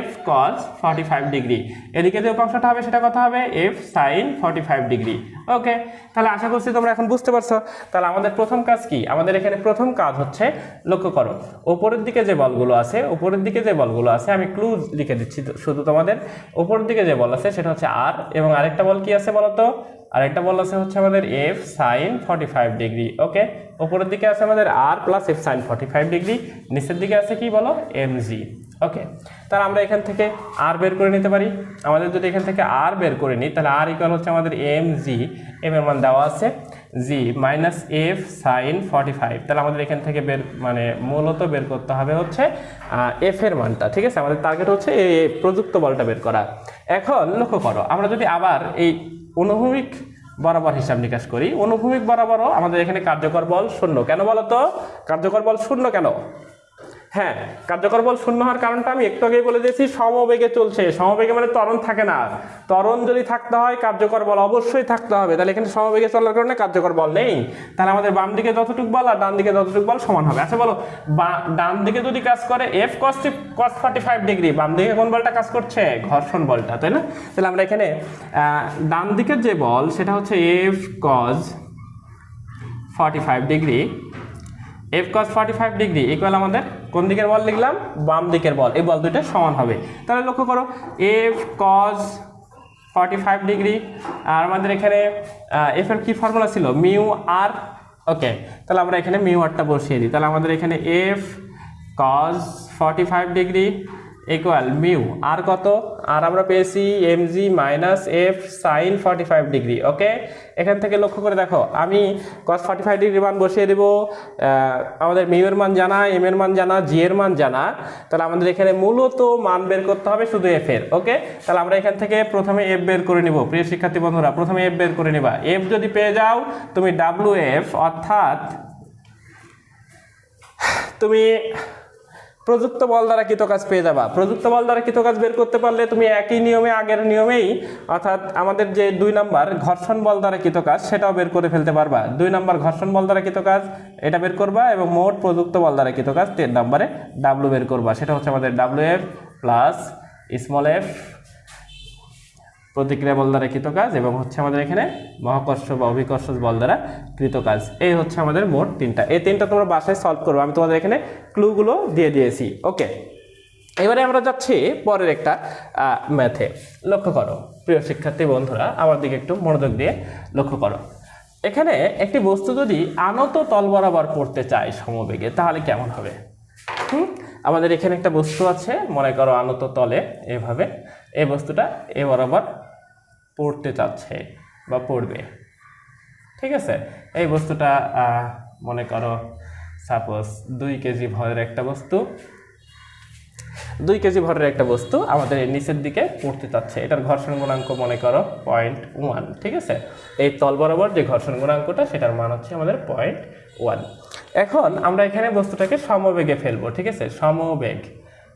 f cos 45 degree. এদিকে যে অপাংশটা হবে সেটা কত হবে? f sin 45 degree. ওকে, তাহলে আশা করছি তোমরা এখন বুঝতে পারছো। তাহলে আমাদের প্রথম কাজ কি? আমাদের এখানে প্রথম কাজ হচ্ছে লক্ষ্য করো উপরের দিকে যে বলগুলো আছে, উপরের দিকে যে বলগুলো আছে আমি ক্লু লিখে দিচ্ছি শুধু তোমাদের। উপরের দিকে যে বল আছে সেটা হচ্ছে r, এবং আরেকটা বল কি আছে বলো তো? আরেকটা বল আছে হচ্ছে আমাদের f sin 45 ডিগ্রি। ওকে, উপরের দিকে আছে আমাদের r plus f sin 45 degree, নিচের দিকে আছে কি বলো? mg। ওকে, তাহলে আমরা এখান থেকে r বের করে নিতে পারি। আমাদের যদি এখান থেকে r বের করে নিই তাহলে r ইকুয়াল হচ্ছে আমাদের mg, m এর মান দেওয়া আছে g মাইনাস f sin 45। তাহলে আমাদের এখান থেকে মূলত বের করতে হবে হচ্ছে f এর মানটা, ঠিক আছে? আমাদের টার্গেট হচ্ছে এই প্রযুক্ত বলটা বের করা। এখন লক্ষ্য করো আমরা যদি আবার এই অনুভূমিক বরাবর হিসাব নিকাশ করি, অনুভূমিক বরাবরও আমাদের এখানে কার্যকর বল শূন্য। কেন বলো তো কার্যকর বল শূন্য কেন? হ্যাঁ, কার্যকর বল শূন্য হওয়ার কারণটা আমি একটু আগেই বলে দিয়েছি, সমবেগে চলছে। সমবেগে মানে ত্বরণ থাকে না, ত্বরণ যদি থাকতে হয় কার্যকর বল অবশ্যই থাকতে হবে। তাহলে এখানে সমবেগে চলার কারণে কার্যকর বল নেই। তাহলে আমাদের বাম দিকে যতটুকু বল আর ডান দিকে যতটুকু বল সমান হবে। আচ্ছা বলো, ডান দিকে যদি কাজ করে f cos 45 ডিগ্রি, বাম দিকে কোন বলটা কাজ করছে? ঘর্ষণ বলটা, তাই না? তাহলে আমরা এখানে ডান দিকের যে বল সেটা হচ্ছে f cos 45 degree, f cos 45 degree equal আমাদের কোন দিকের বল লিখলাম? বাম দিকের বল। এই বল দুইটা সমান হবে। তাহলে লক্ষ্য করো f cos 45 ডিগ্রি, আর আমাদের এখানে f এর কি ফর্মুলা ছিল? মিউ আর। ওকে, তাহলে আমরা এখানে মিউ আরটা বসিয়ে দিই। তাহলে আমাদের এখানে f cos 45 degree equal mu R কত, আর আমরা পেয়েছি mg minus F sine 45 degree. Okay, এখান থেকে লক্ষ্য করে দেখো আমি cos 45 ডিগ্রি মান বসিয়ে দেব। আমাদের মিউ এর মান জানা, এম এর মান জানা, জি এর মান জানা, তাহলে আমাদের এখানে মূলত মান বের করতে হবে শুধু এফ এর। ওকে, তাহলে আমরা এখান থেকে প্রথমে এফ বের করে নিব। প্রিয় শিক্ষার্থী বন্ধুরা, প্রথমে এফ বের করে নিবা। এফ যদি পেয়ে যাও তুমি ডাব্লিউ এফ অর্থাৎ তুমি প্রযুক্ত বল দ্বারা কৃত কাজ পেয়ে যাবা। প্রযুক্ত বল দ্বারা কৃত কাজ বের করতে পারলে তুমি একই নিয়মে, আগের নিয়মেই, অর্থাৎ আমাদের যে 2 নাম্বার ঘর্ষণ বল দ্বারা কৃত কাজ সেটাও বের করে ফেলতে পারবা। 2 নাম্বার ঘর্ষণ বল দ্বারা কৃত কাজ এটা বের করবা এবং মোট প্রযুক্ত বল দ্বারা কৃত কাজ 3 নাম্বারে ডাব্লু বের করবা। সেটা হচ্ছে আমাদের W F plus small F প্রতিক্রিয়া বল দ্বারা কৃত কাজ এবং হচ্ছে আমাদের এখানে মহাকর্ষ বা অভিকর্ষ বল দ্বারা কৃত কাজ। এই হচ্ছে আমাদের মোট 3টা। এই 3টা তোমরা বাসায় সলভ করবে, আমি তোমাদের এখানে ক্লুগুলো দিয়ে দিয়েছি। ওকে, এবারে আমরা যাচ্ছি পরের একটা ম্যাথে। লক্ষ্য করো প্রিয় শিক্ষার্থী বন্ধুরা, আমার দিকে একটু মনোযোগ দিয়ে লক্ষ্য করো। এখানে একটি বস্তু যদি আনত তল বরাবর পড়তে চায় সমবেগে তাহলে কেমন হবে? আমাদের এখানে একটা বস্তু আছে, মনে করো আনত তলে এভাবে, এই বস্তুটা এ বরাবর পড়তে চাচ্ছে বা পড়বে। ঠিক আছে, এই বস্তুটা মনে করো সাপোজ 2 কেজি ভরের একটা বস্তু, 2 কেজি ভরের একটা বস্তু আমাদের এই নিচের দিকে পড়তে চাচ্ছে। এটার ঘর্ষণ গুণাঙ্ক মনে করো 0.1। ঠিক আছে, এই তল বরাবর যে ঘর্ষণ গুণাঙ্কটা সেটার মান হচ্ছে আমাদের 0.1। এখন আমরা এখানে বস্তুটাকে সমবেগে ফেলবো। ঠিক আছে, সমবেগ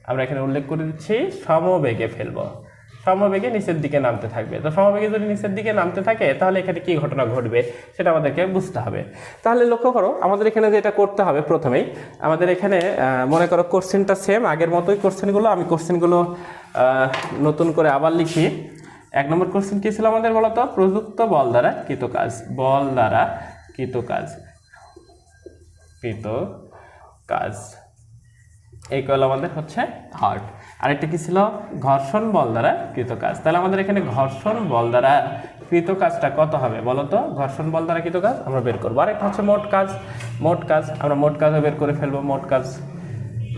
আমরা এখানে উল্লেখ করে দিচ্ছি, সমবেগে ফেলবো, সমবেগে নিচের দিকে নামতে থাকবে। তো সমবেগে যদি নিচের দিকে নামতে থাকে তাহলে এখানে কি ঘটনা ঘটবে সেটা আমাদেরকে বুঝতে হবে। তাহলে লক্ষ্য করো আমাদের এখানে যেটা করতে হবে, প্রথমেই আমাদের এখানে মনে করো কোশ্চেনটা সেম আগের মতোই কোশ্চেনগুলো, আমি কোশ্চেনগুলো নতুন করে আবার লিখি। 1 নম্বর কোশ্চেন কী ছিল আমাদের বলতো? প্রযুক্ত বল দ্বারা কৃত কাজ, বল দ্বারা কৃত কাজ, কৃত কাজ ইকুয়াল আমাদের হচ্ছে হার্ট। আরেকটা কি ছিল? ঘর্ষণ বল দ্বারা কৃত কাজ। তাহলে আমাদের এখানে ঘর্ষণ বল দ্বারা কৃত কাজটা কত হবে বলো তো? ঘর্ষণ বল দ্বারা কৃত কাজ আমরা বের করবো। আরেকটা হচ্ছে মোট কাজ, মোট কাজ আমরা মোট কাজও বের করে ফেলবো, মোট কাজ,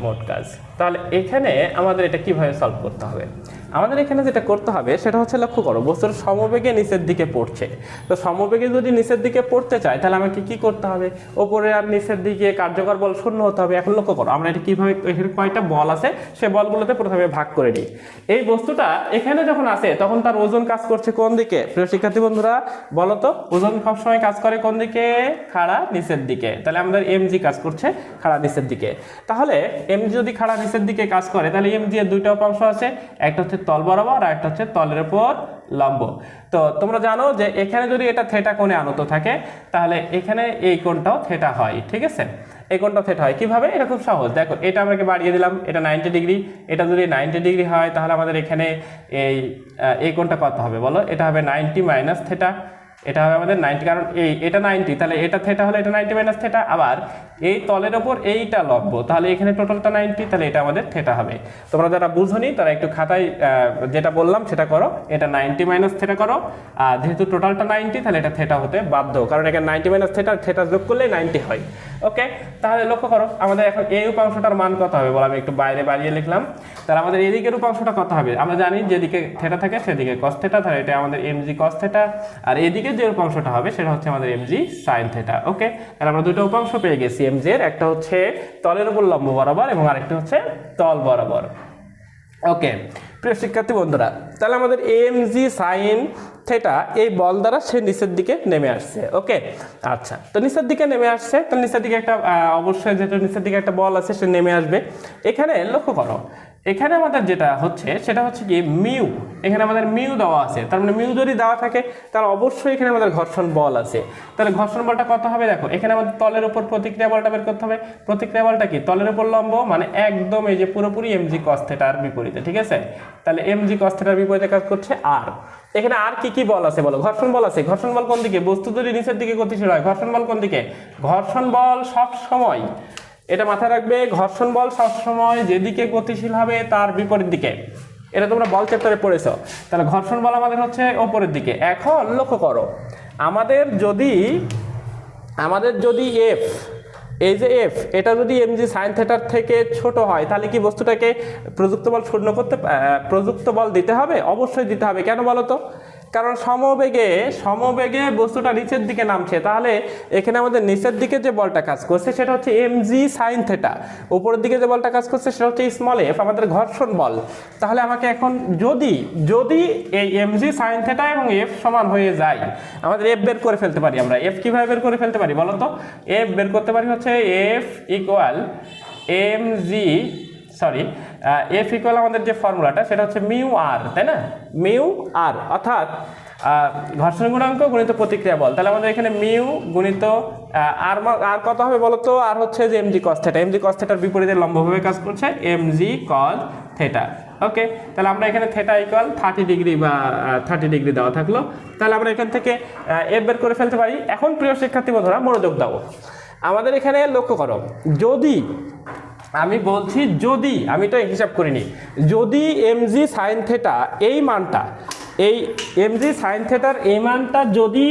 মোট কাজ। তাহলে এখানে আমাদের এটা কিভাবে সলভ করতে হবে? আমাদের এখানে যেটা করতে হবে সেটা হচ্ছে, লক্ষ্য করো বস্তুর সমবেগে নিচের দিকে পড়ছে। তো সমবেগে যদি নিচের দিকে পড়তে চায় তাহলে আমাকে কি করতে হবে? ওপরে আর নিচের দিকে কার্যকর বল শূন্য হতে হবে। এখন লক্ষ্য করো আমরা এটা কিভাবে, এখানে কয়টা বল আছে সে বলগুলোতে প্রথমে ভাগ করে নিই। এই বস্তুটা এখানে যখন আসে তখন তার ওজন কাজ করছে কোন দিকে? প্রিয় শিক্ষার্থী বন্ধুরা বলো তো, ওজন সবসময় কাজ করে কোন দিকে? খাড়া নিচের দিকে। তাহলে আমাদের এমজি কাজ করছে খাড়া নিচের দিকে। তাহলে এমজি যদি খাড়া নিচের দিকে কাজ করে তাহলে এমজি এর 2টা উপাংশ আছে, একটা হচ্ছে তল বরাবর আর একটা হচ্ছে তলের উপর লম্ব। তো তোমরা জানো যে এখানে যদি এটা থিটা কোণে আনত থাকে তাহলে এখানে এই কোণটাও থিটা হয়। ঠিক আছে, এই কোণটাও থিটা হয়। কিভাবে? এটা খুব সহজ, দেখো এটা আমাকে বাড়িয়ে দিলাম, এটা 90 ডিগ্রি, এটা যদি 90 ডিগ্রি হয় তাহলে আমাদের এখানে এই কোণটা কত হবে বলো? এটা হবে 90 মাইনাস থিটা, এটা হবে আমাদের 90, কারণ এটা 90, তাহলে এটা থিটা হলে এটা 90 মাইনাস থিটা। আবার এই তলের ওপর এইটা লম্ব, তাহলে এখানে টোটালটা 90, তাহলে এটা আমাদের থিটা হবে। তোমরা যারা বুঝোনি তারা একটু খাতায় যেটা বললাম সেটা করো, এটা 90 মাইনাস থিটা করো। আর যেহেতু টোটালটা 90 তাহলে এটা থিটা হতে বাধ্য, কারণ এখানে 90 মাইনাস থিটা, থিটা যোগ করলে 90 হয়। ওকে, তাহলে লক্ষ্য করো আমাদের এখন এই উপাংশটার মান কত হবে বলো? আমি একটু বাইরে বাড়িয়ে লিখলাম। তাহলে আমাদের এদিকের উপাংশটা কত হবে? আমরা জানি যেদিকে থিটা থাকে সেদিকে cos থিটা, তাহলে এটা আমাদের mg cos থিটা, আর এদিকে যে উপাংশটা হবে সেটা হচ্ছে আমাদের mg sin থিটা। ওকে, তাহলে আমরা 2টা উপাংশ পেয়ে গেছি mg এর, একটা হচ্ছে তলের উপর লম্ব বরাবর এবং আরেকটা হচ্ছে তল বরাবর। ওকে প্রিয় শিক্ষার্থী বন্ধুরা, তাহলে আমাদের mg sin থিটা এই বল দ্বারা সে নিচের দিকে নেমে আসছে। ওকে, আচ্ছা, তো নিচের দিকে নেমে আসছে, তো নিচের দিকে একটা অবশ্যই যেটা নিচের দিকে একটা বল আছে সে নেমে আসবে। এখানে লক্ষ্য করো, এখানে আমাদের যেটা হচ্ছে সেটা হচ্ছে কি মিউ, এখানে আমাদের মিউ দেওয়া আছে, তার মানে মিউ যদি দেওয়া থাকে তাহলে অবশ্যই এখানে আমাদের ঘর্ষণ বল আছে। তাহলে ঘর্ষণ বলটা কত হবে? দেখো এখানে আমাদের তলের উপর প্রতিক্রিয়া বলটা বের করতে হবে। প্রতিক্রিয়া বলটা কি? তলের উপর লম্ব, মানে একদম এই যে পুরোপুরি mg cos থিটার বিপরীতে। ঠিক আছে, তাহলে mg cos থিটার বিপরীতে কাজ করছে। আর এখানে আর কি কি বল আছে বলো? ঘর্ষণ বল আছে। ঘর্ষণ বল কোন দিকে? বস্তু যদি নিচের দিকে গতিশীল হয় ঘর্ষণ বল কোন দিকে? ঘর্ষণ বল সব সময়, এটা মাথায় রাখবে, ঘর্ষণ বল সবসময় যেদিকে গতিশীল হবে তার বিপরীত দিকে। এটা তোমরা বল চ্যাপ্টারে পড়েছো। তাহলে ঘর্ষণ বল আমাদের হচ্ছে ওপরের দিকে। এখন লক্ষ্য করো আমাদের যদি এফ এই যে এফ, এটা যদি mg sin থিটার থেকে ছোট হয় তাহলে কি বস্তুটাকে প্রযুক্ত বল শূন্য করতে প্রযুক্ত বল দিতে হবে? অবশ্যই দিতে হবে। কেন বলো তো? কারণ সমবেগে বস্তুটা নিচের দিকে নামছে, তাহলে এখানে আমাদের নিচের দিকে যে বলটা কাজ করছে সেটা হচ্ছে mg sin থিটা, উপরের দিকে যে বলটা কাজ করছে সেটা হচ্ছে স্মল এফ, আমাদের ঘর্ষণ বল। তাহলে আমাকে এখন যদি এই mg sin থিটা এবং এফ সমান হয়ে যায়, আমাদের এফ বের করে ফেলতে পারি। আমরা এফ কিভাবে বের করে ফেলতে পারি বলো তো? এফ বের করতে পারি হচ্ছে এফ ইকুয়াল এফ ইকুয়াল আমাদের যে ফর্মুলাটা সেটা হচ্ছে মিউ আর, তাই না? মিউ আর অর্থাৎ ঘর্ষণ গুণাঙ্ক গুণিত প্রতিক্রিয়া বল। তাহলে আমাদের এখানে মিউ গুণিত আর কত হবে বলো তো? আর হচ্ছে যে mg cos theta, mg cos থিটার বিপরীতে লম্বভাবে কাজ করছে mg cos থিটা। ওকে, তাহলে আমরা এখানে থিটা ইকুয়াল 30 ডিগ্রি বা 30 ডিগ্রি দেওয়া থাকলো। তাহলে আমরা এখান থেকে এফ বের করে ফেলতে পারি। এখন প্রিয় শিক্ষার্থী বন্ধুরা মনোযোগ দাও, আমাদের এখানে লক্ষ্য করো, যদি আমি বলছি, যদি আমি তো হিসাব করিনি, যদি mg sin থিটা এই মানটা, এই mg sin থিটার এই মানটা যদি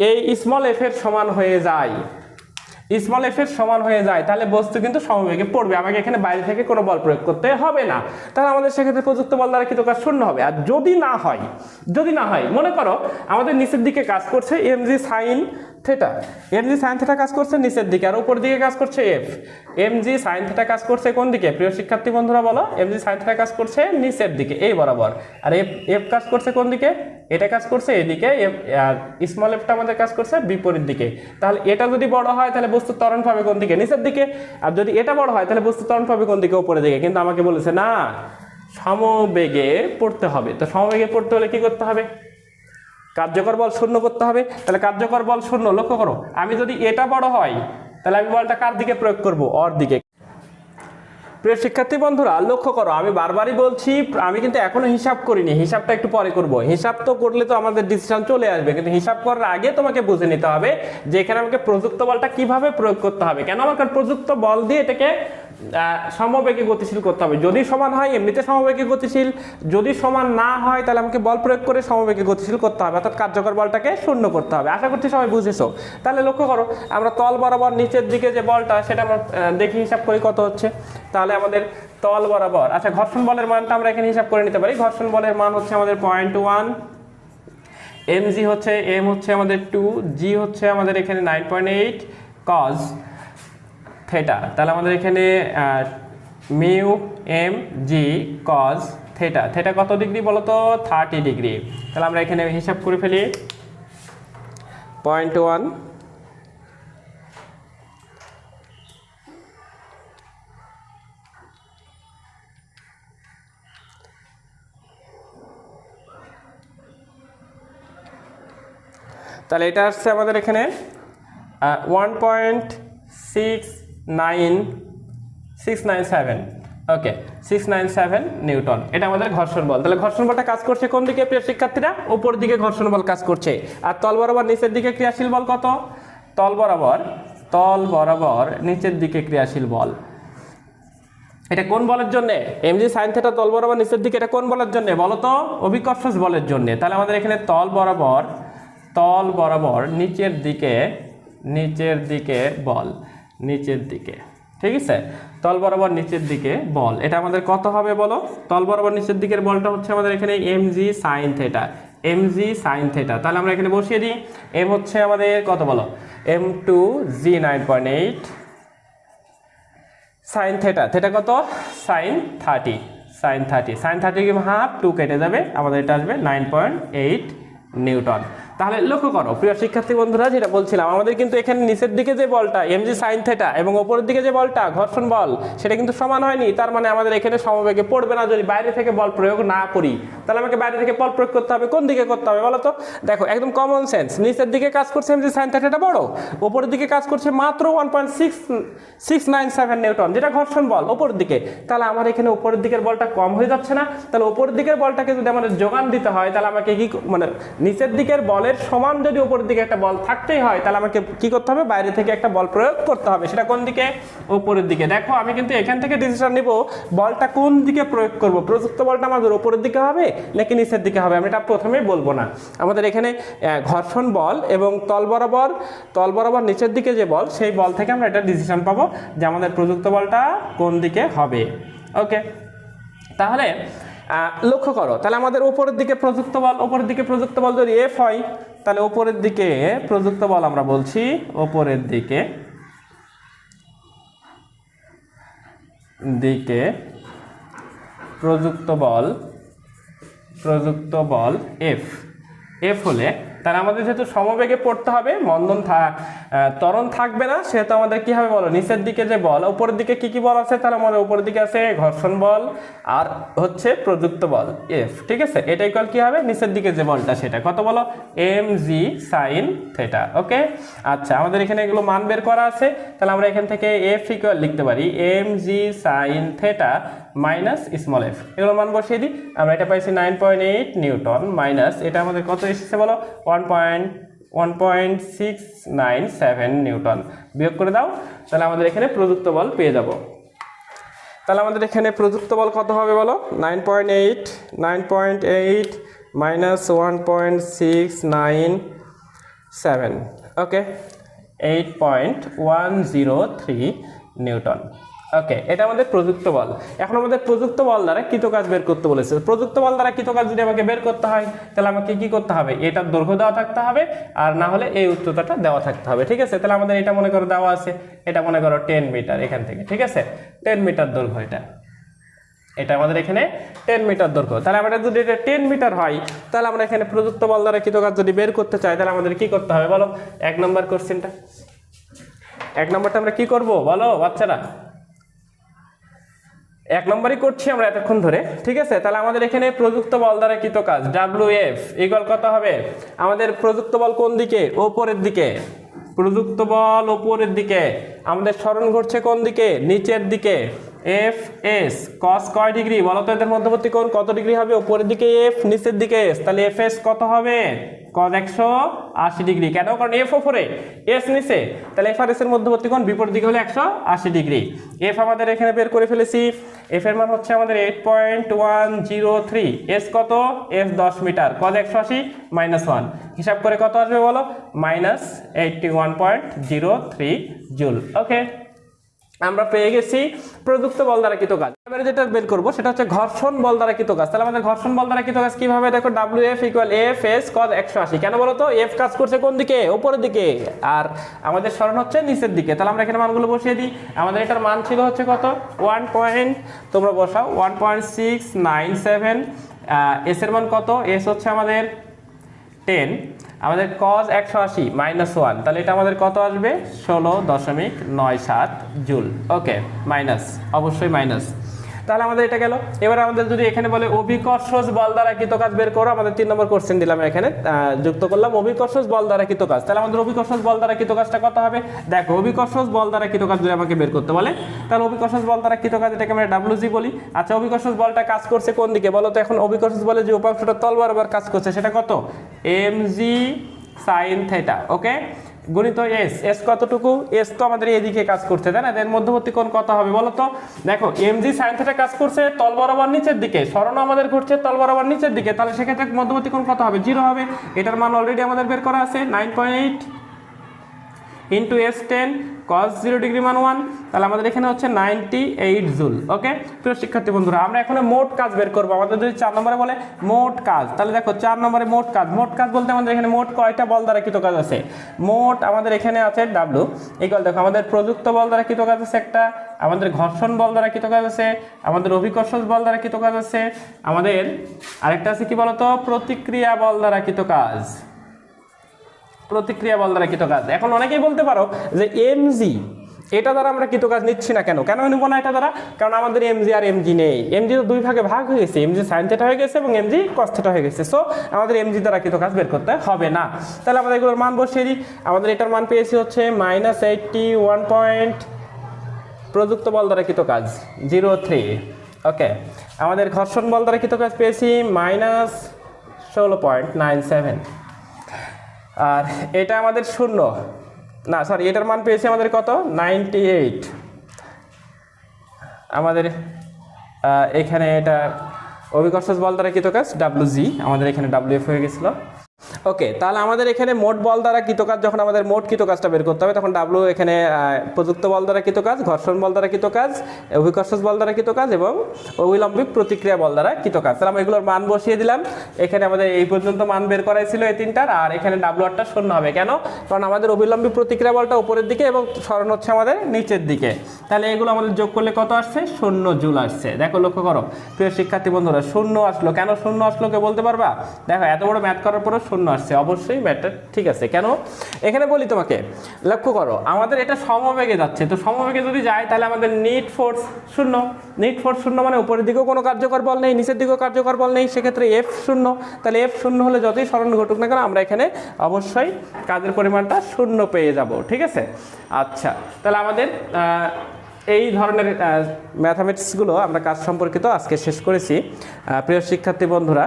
এই স্মল এফ এর সমান হয়ে যায়, স্মল এফ এর সমান হয়ে যায়, তাহলে বস্তু কিন্তু সমবেগে পড়বে। আমাকে এখানে বাইরে থেকে কোনো বল প্রয়োগ করতে হবে না। তাহলে আমাদের সেক্ষেত্রে প্রযুক্ত বল দ্বারা কৃত কাজ শূন্য হবে। আর যদি না হয় মনে করো আমাদের নিচের দিকে কাজ করছে mg sin theta, mg sin theta কাজ করছে নিচের দিকে, আর উপর দিকে কাজ করছে এফ। mg sin থিটা কাজ করছে কোন দিকে প্রিয় শিক্ষার্থী বন্ধুরা বলো? mg sin থিটা কাজ করছে নিচের দিকে, এই বরাবর। আর এফ কাজ করছে কোন দিকে? এটা কাজ করছে এদিকে, আর স্মল এফটা আমাদের কাজ করছে বিপরীত দিকে। তাহলে এটা যদি বড় হয় তাহলে বস্তু ত্বরণ পাবে কোন দিকে? নিচের দিকে। আর যদি এটা বড় হয় তাহলে বস্তু ত্বরণ পাবে কোন দিকে? উপরের দিকে। কিন্তু আমাকে বলেছে না, সমবেগে পড়তে হবে। তো সমবেগে পড়তে হলে কি করতে হবে? কার্যকর বল শূন্য করতে হবে। তাহলে কার্যকর বল শূন্য, লক্ষ্য করো, আমি যদি এটা বড় হয় তাহলে আমি বলটা কার দিকে প্রয়োগ করব? অর দিকে। প্রিয় শিক্ষার্থী বন্ধুরা লক্ষ্য করো, আমি বারবারই বলছি, আমি কিন্তু এখনো হিসাব করিনি, হিসাবটা একটু পরে করব। হিসাব তো করলে তো আমাদের ডিসিশন চলে আসবে, কিন্তু হিসাব করার আগে তোমাকে বুঝে নিতে হবে যে এখানে আমাকে প্রযুক্ত বলটা কিভাবে প্রয়োগ করতে হবে। কেন? আমাকে প্রযুক্ত বল দিয়ে এটাকে সমবেগে গতিশীল করতে হবে। যদি সমান হয় এমনিতে সমবেগে গতিশীল, যদি সমান না হয় তাহলে আমাকে বল প্রয়োগ করে সমবেগে গতিশীল করতে হবে, অর্থাৎ কার্যকর বলটাকে শূন্য করতে হবে। আশা করছি সবাই বুঝেছো। তাহলে লক্ষ্য করো, আমরা তল বরাবর নিচের দিকে যে বলটা সেটা আমরা দেখি হিসাব করি কত হচ্ছে। তাহলে আমাদের তল বরাবর, আচ্ছা ঘর্ষণ বলের মানটা আমরা এখানে হিসাব করে নিতে পারি। ঘর্ষণ বলের মান হচ্ছে আমাদের 0.1, mg হচ্ছে, m হচ্ছে আমাদের 2, g হচ্ছে আমাদের এখানে 9.8 cos থিটা। তাহলে আমাদের এখানে mu M G cos theta, theta কত ডিগ্রি বলো তো? 30 ডিগ্রি। তাহলে আমরা এখানে হিসাব করে ফেলি 0.1 তাহলে এটা আসছে আমাদের এখানে 1.697, ওকে 697 নিউটন। এটা আমাদের ঘর্ষণ বল। তাহলে ঘর্ষণ বলটা কাজ করছে কোন দিকে প্রিয় শিক্ষার্থীরা? উপর দিকে ঘর্ষণ বল কাজ করছে। আর তল বরাবর নিচের দিকে ক্রিয়াশীল বল কত? তল বরাবর নিচের দিকে ক্রিয়াশীল বল। এটা কোন বলের জন্য? mg sin থিটা তল বরাবর নিচের দিকে, এটা কোন বলের জন্য বলো তো? অভিকর্ষজ বলের জন্য। তাহলে আমাদের এখানে তল বরাবর নিচের দিকে বল, নিচের দিকে, ঠিক আছে? তল বরাবর নিচের দিকে বল, এটা আমাদের কত হবে বলো? তল বরাবর নিচের দিকের বলটা হচ্ছে আমাদের এখানে mg sin theta, mg sin theta. তাহলে আমরা এখানে বসিয়ে দিই, m হচ্ছে আমাদের কত বলো? m2 g 9.8 sin theta, theta কত? sin 30, sin 30 কি হাফ, 2 কেটে যাবে, আমাদের এটা আসবে 9.8 নিউটন। তাহলে লক্ষ্য করো প্রিয় শিক্ষার্থী বন্ধুরা, যেটা বলছিলাম, আমাদের কিন্তু এখানে নিচের দিকে যে বলটা mg sin থিটা এবং উপরের দিকে যে বলটা ঘর্ষণ বল সেটা কিন্তু সমান হয়নি। তার মানে আমাদের এখানে সমবেগে পড়বে না যদি বাইরে থেকে বল প্রয়োগ না করি। তাহলে আমাকে বাইরে থেকে বল প্রয়োগ করতে হবে, কোন দিকে করতে হবে বলো তো? দেখো একদম কমন সেন্স, নিচের দিকে কাজ করছে mg sin থিটাটা বড়, উপরের দিকে কাজ করছে মাত্র 1.697 নিউটন, যেটা ঘর্ষণ বল উপরের দিকে। তাহলে আমার এখানে উপরের দিকের বলটা কম হয়ে যাচ্ছে না? তাহলে উপরের দিকের বলটাকে যদি আমাদের যোগান দিতে হয় তাহলে আমাকে কি, মানে নিচের দিকের বলের বলের সমান যদি উপরের দিকে একটা বল থাকতেই হয় তাহলে আমাকে কি করতে হবে, বাইরে থেকে একটা বল প্রয়োগ করতে হবে। সেটা কোন দিকে, উপরের দিকে। দেখো আমি কিন্তু এখান থেকে ডিসিশন নিব বলটা কোন দিকে প্রয়োগ করব, প্রযুক্ত বলটা আমাদের উপরের দিকে হবে নাকি নিচের দিকে হবে, আমি এটা প্রথমেই বলবো না। আমাদের এখানে ঘর্ষণ বল এবং তল বরাবর নিচের দিকে যে বল, সেই বল থেকে আমরা এটা ডিসিশন পাবো যে আমাদের প্রযুক্ত বলটা কোন দিকে হবে। ওকে, তাহলে লক্ষ্য করো, তাহলে আমাদের উপরের দিকে প্রযুক্ত বল যদি এফ হয়, তাহলে উপরের দিকে প্রযুক্ত বল আমরা বলছি উপরের দিকে প্রযুক্ত বল এফ হলে তাহলে আমাদের যেহেতু সমবেগে পড়তে হবে, ত্বরণ থাকবে না, সেহেতু আমাদের কি হবে বলো, নিচের দিকে যে বল, উপরের দিকে কি বল আছে, তাহলে আমাদের উপরের দিকে আছে ঘর্ষণ বল আর হচ্ছে প্রযুক্ত বল এফ। ঠিক আছে, এটা ইকুয়াল কি হবে, নিচের দিকে যে বলটা সেটা কত বলো, mg sin থিটা। ওকে, আচ্ছা আমাদের এখানে এগুলো মান বের করা আছে, তাহলে আমরা এখান থেকে এফ ইকুয়াল লিখতে পারি mg sin theta minus small F, এগুলো মান বসিয়ে দিই। আমরা এটা পাইছি 9.8 নিউটন মাইনাস এটা আমাদের কত এসেছে বলো, 1.697 নিউটন। বিয়োগ করে দাও, তাহলে আমাদের এখানে প্রযুক্ত বল পেয়ে যাব। তাহলে আমাদের এখানে প্রযুক্ত বল কত হবে বলো, 9.8 মাইনাস 1.697, ওকে 8.103 নিউটন। ওকে, এটা আমাদের প্রযুক্ত বল। এখন আমাদের প্রযুক্ত বল দ্বারা কৃতকাজ বের করতে বলেছে। প্রযুক্ত বল দ্বারা কৃতকাজ যদি আমাকে বের করতে হয় তাহলে আমাকে কি করতে হবে, এটার দৈর্ঘ্য দেওয়া থাকতে হবে আর না হলে এই উচ্চতাটা দেওয়া থাকতে হবে। ঠিক আছে, তাহলে আমাদের এটা মনে করো দেওয়া আছে, এটা মনে করো 10 মিটার এখান থেকে। ঠিক আছে, 10 মিটার দৈর্ঘ্য, এটা আমাদের এখানে 10 মিটার দৈর্ঘ্য। তাহলে আমরা যদি এটা 10 মিটার হয় তাহলে আমরা এখানে প্রযুক্ত বল দ্বারা কৃতকাজ যদি বের করতে চাই তাহলে আমাদের কি করতে হবে বলো, 1 নম্বর কোশ্চেনটা, 1 নম্বরটা আমরা কি করব বলো বাচ্চারা, 1 নম্বরই করছি আমরা এতক্ষণ ধরে। ঠিক আছে, তাহলে আমাদের এখানে প্রযুক্ত বল দ্বারা কৃতকাজ WF ইকুয়াল কত হবে, আমাদের প্রযুক্ত বল কোন দিকে, উপরের দিকে, প্রযুক্ত বল উপরের দিকে, আমাদের সরণ ঘটছে কোন দিকে, নিচের দিকে। এফ এস কস কয় ডিগ্রি বলো তো, এদের মধ্যবর্তী কোণ কত ডিগ্রি হবে, উপরের দিকে এফ নিচের দিকে এস, তাহলে এফ এস কত হবে, কস 180 ডিগ্রি। কেন, কারণ এফ উপরে এস নিচে, তাহলে এফ আর এস এর মধ্যবর্তী কোণ বিপরীত দিকে হলে 180 ডিগ্রি। এফ আমাদের এখানে বের করে ফেলেছি, এফ এর মান হচ্ছে আমাদের 8.103, এস কত, এস 10 মিটার, কস 180 মাইনাস 1, হিসাব করে কত আসবে বলো, মাইনাস 81.03 জুল। ওকে, আমরা পেয়ে গেছি প্রযুক্ত বল দ্বারা কৃতকাজ। এবারে যেটা বের করব সেটা হচ্ছে ঘর্ষণ বল দ্বারা কৃতকাজ। তাহলে আমাদের ঘর্ষণ বল দ্বারা কৃতকাজ কিভাবে, দেখো WF ইকুয়াল এফ এস কস 180। কেন বলো তো, এফ কাজ করছে কোন দিকে, উপরের দিকে, আর আমাদের সরণ হচ্ছে নিচের দিকে। তাহলে আমরা এখানে মানগুলো বসিয়ে দিই। আমাদের এটার মান ছিল হচ্ছে কত, তোমরা বসাও 1.697, এস এর মান কত, এস হচ্ছে আমাদের 10, আমাদের cos 180 মাইনাস 1, তাহলে এটা আমাদের কত আসবে 16.97 জুল। ওকে, মাইনাস, অবশ্যই মাইনাস। তাহলে আমাদের এটা গেল। এবার আমাদের যদি এখানে বলে অভিকর্ষজ বল দ্বারা কৃতকাজ বের করো, আমাদের 3 নম্বর কোশ্চেন দিলাম এখানে, যুক্ত করলাম অভিকর্ষজ বল দ্বারা কৃতকাজ। তাহলে আমাদের অভিকর্ষজ বল দ্বারা কৃতকাজটা কত হবে, দেখো অভিকর্ষজ বল দ্বারা কৃতকাজ যদি আমাকে বের করতে বলে তাহলে অভিকর্ষজ বল দ্বারা কৃতকাজ এটাকে আমরা WG বলি। আচ্ছা, অভিকর্ষজ বলটা কাজ করছে কোন দিকে বলো তো, এখন অভিকর্ষজ বলে যে উপাংশটা তল বরাবর কাজ করছে সেটা কত, mg sin থিটা। ওকে, গুণিত এস, এস কতটুকু, এস তো আমাদের এদিকে কাজ করছে তাই না, এর মধ্যবর্তী কোণ কত হবে বলো তো, দেখো mg sin থিটা কাজ করছে তল বরাবর নিচের দিকে, সরণ আমাদের ঘটছে তল বরাবর নিচের দিকে, তাহলে সেক্ষেত্রে মধ্যবর্তী কোণ কত হবে, 0 হবে। এটার মান অলরেডি আমাদের বের করা আছে, 9.8 ইন্টু S10 cos 0 ডিগ্রি মান 1, তাহলে আমাদের এখানে হচ্ছে 98 জুল। ওকে, প্রিয় শিক্ষার্থী বন্ধুরা, আমরা এখন মোট কাজ বের করবো। আমাদের যদি 4 নম্বরে বলে মোট কাজ, তাহলে দেখো 4 নম্বরে মোট কাজ বলতে আমাদের এখানে মোট কয়টা বল দ্বারা কৃতকাজ আছে, মোট আমাদের এখানে আছে W ইকুয়াল, দেখো আমাদের প্রযুক্ত বল দ্বারা কৃতকাজ আছে একটা, আমাদের ঘর্ষণ বল দ্বারা কৃতকাজ আছে, আমাদের অভিকর্ষজ বল দ্বারা কৃতকাজ আছে, আমাদের আরেকটা আছে কি বলতো, প্রতিক্রিয়া বল দ্বারা কৃতকাজ, প্রতিক্রিয়া বল দ্বারা কৃতকাজ। এখন অনেকেই বলতে পারো যে mg এটা দ্বারা আমরা কৃতকাজ নিচ্ছি না, কেন নিব না এটা দ্বারা, কারণ আমাদের mg আর mg নেই, mg তো দুই ভাগে ভাগ হয়ে গেছে, mg sin থিটা হয়ে গেছে এবং mg cos থিটা হয়ে গেছে, সো আমাদের mg দ্বারা কৃতকাজ বের করতে হবে না। তাহলে আমাদের এগুলোর মান বসিয়ে দিই। আমাদের এটার মান পেয়েছি হচ্ছে -81 প্রযুক্ত বল দ্বারা কৃতকাজ 03। ওকে, আমাদের ঘর্ষণ বল দ্বারা কৃতকাজ পেয়েছি -16.97। আর এটা আমাদের 0 না সরি এটার মান পেয়েছি আমাদের কত 98 আমাদের এখানে এটা অভিকর্ষজ বল দ্বারা কৃত কাজ WG আমাদের এখানে WF হয়ে গেছিল ওকে তাহলে আমাদের এখানে মোট বল দ্বারা কৃত কাজ যখন আমাদের মোট কৃত কাজটা বের করতে হবে তখন W এখানে প্রযুক্ত বল দ্বারা কৃত কাজ ঘর্ষণ বল দ্বারা কৃত কাজ অভিকর্ষজ বল দ্বারা কৃত কাজ এবং অবিলম্বিক প্রতিক্রিয়া বল দ্বারা কৃত কাজ তাহলে আমরা এগুলোর মান বসিয়ে দিলাম এখানে আমাদের এই পর্যন্ত মান বের করাই ছিল এই তিনটার আর এখানে W'টা 0 হবে কেন কারণ আমাদের অবিলম্বিক প্রতিক্রিয়া বলটা উপরের দিকে এবং সরণ হচ্ছে আমাদের নিচের দিকে তাহলে এগুলো আমাদের যোগ করলে কত আসছে 0 জুল আসছে দেখো লক্ষ্য করো প্রিয় শিক্ষার্থী বন্ধুরা 0 আসলো কেন 0 আসলো কে বলতে পারবা দেখো এত বড় ম্যাথ করার পরও 0 আসছে অবশ্যই ম্যাথটা ঠিক আছে কেন এখানে বলি তোমাকে লক্ষ্য করো আমাদের এটা সমবেগে যাচ্ছে তো সমবেগে যদি যায় তাহলে আমাদের নিট ফোর্স 0 নিট ফোর্স 0 মানে উপরের দিকেও কোনো কার্যকর বল নেই নিচের দিকেও কার্যকর বল নেই সেক্ষেত্রে F 0 তাহলে F 0 হলে যতই সরণ ঘটুক না কেন আমরা এখানে অবশ্যই কাজের পরিমাণটা 0 পেয়ে যাব ঠিক আছে আচ্ছা তাহলে আমাদের এই ধরনের ম্যাথামেটিক্সগুলো আমরা কাজ সম্পর্কিত আজকে শেষ করেছি প্রিয় শিক্ষার্থী বন্ধুরা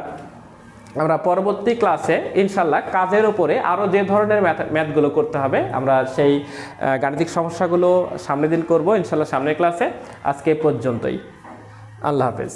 আমরা পরবর্তী ক্লাসে ইনশাল্লাহ কাজের উপরে আরও যে ধরনের ম্যাথগুলো করতে হবে আমরা সেই গাণিতিক সমস্যাগুলো সামনের দিন করব ইনশাল্লাহ সামনের ক্লাসে আজকে পর্যন্তই আল্লাহ হাফেজ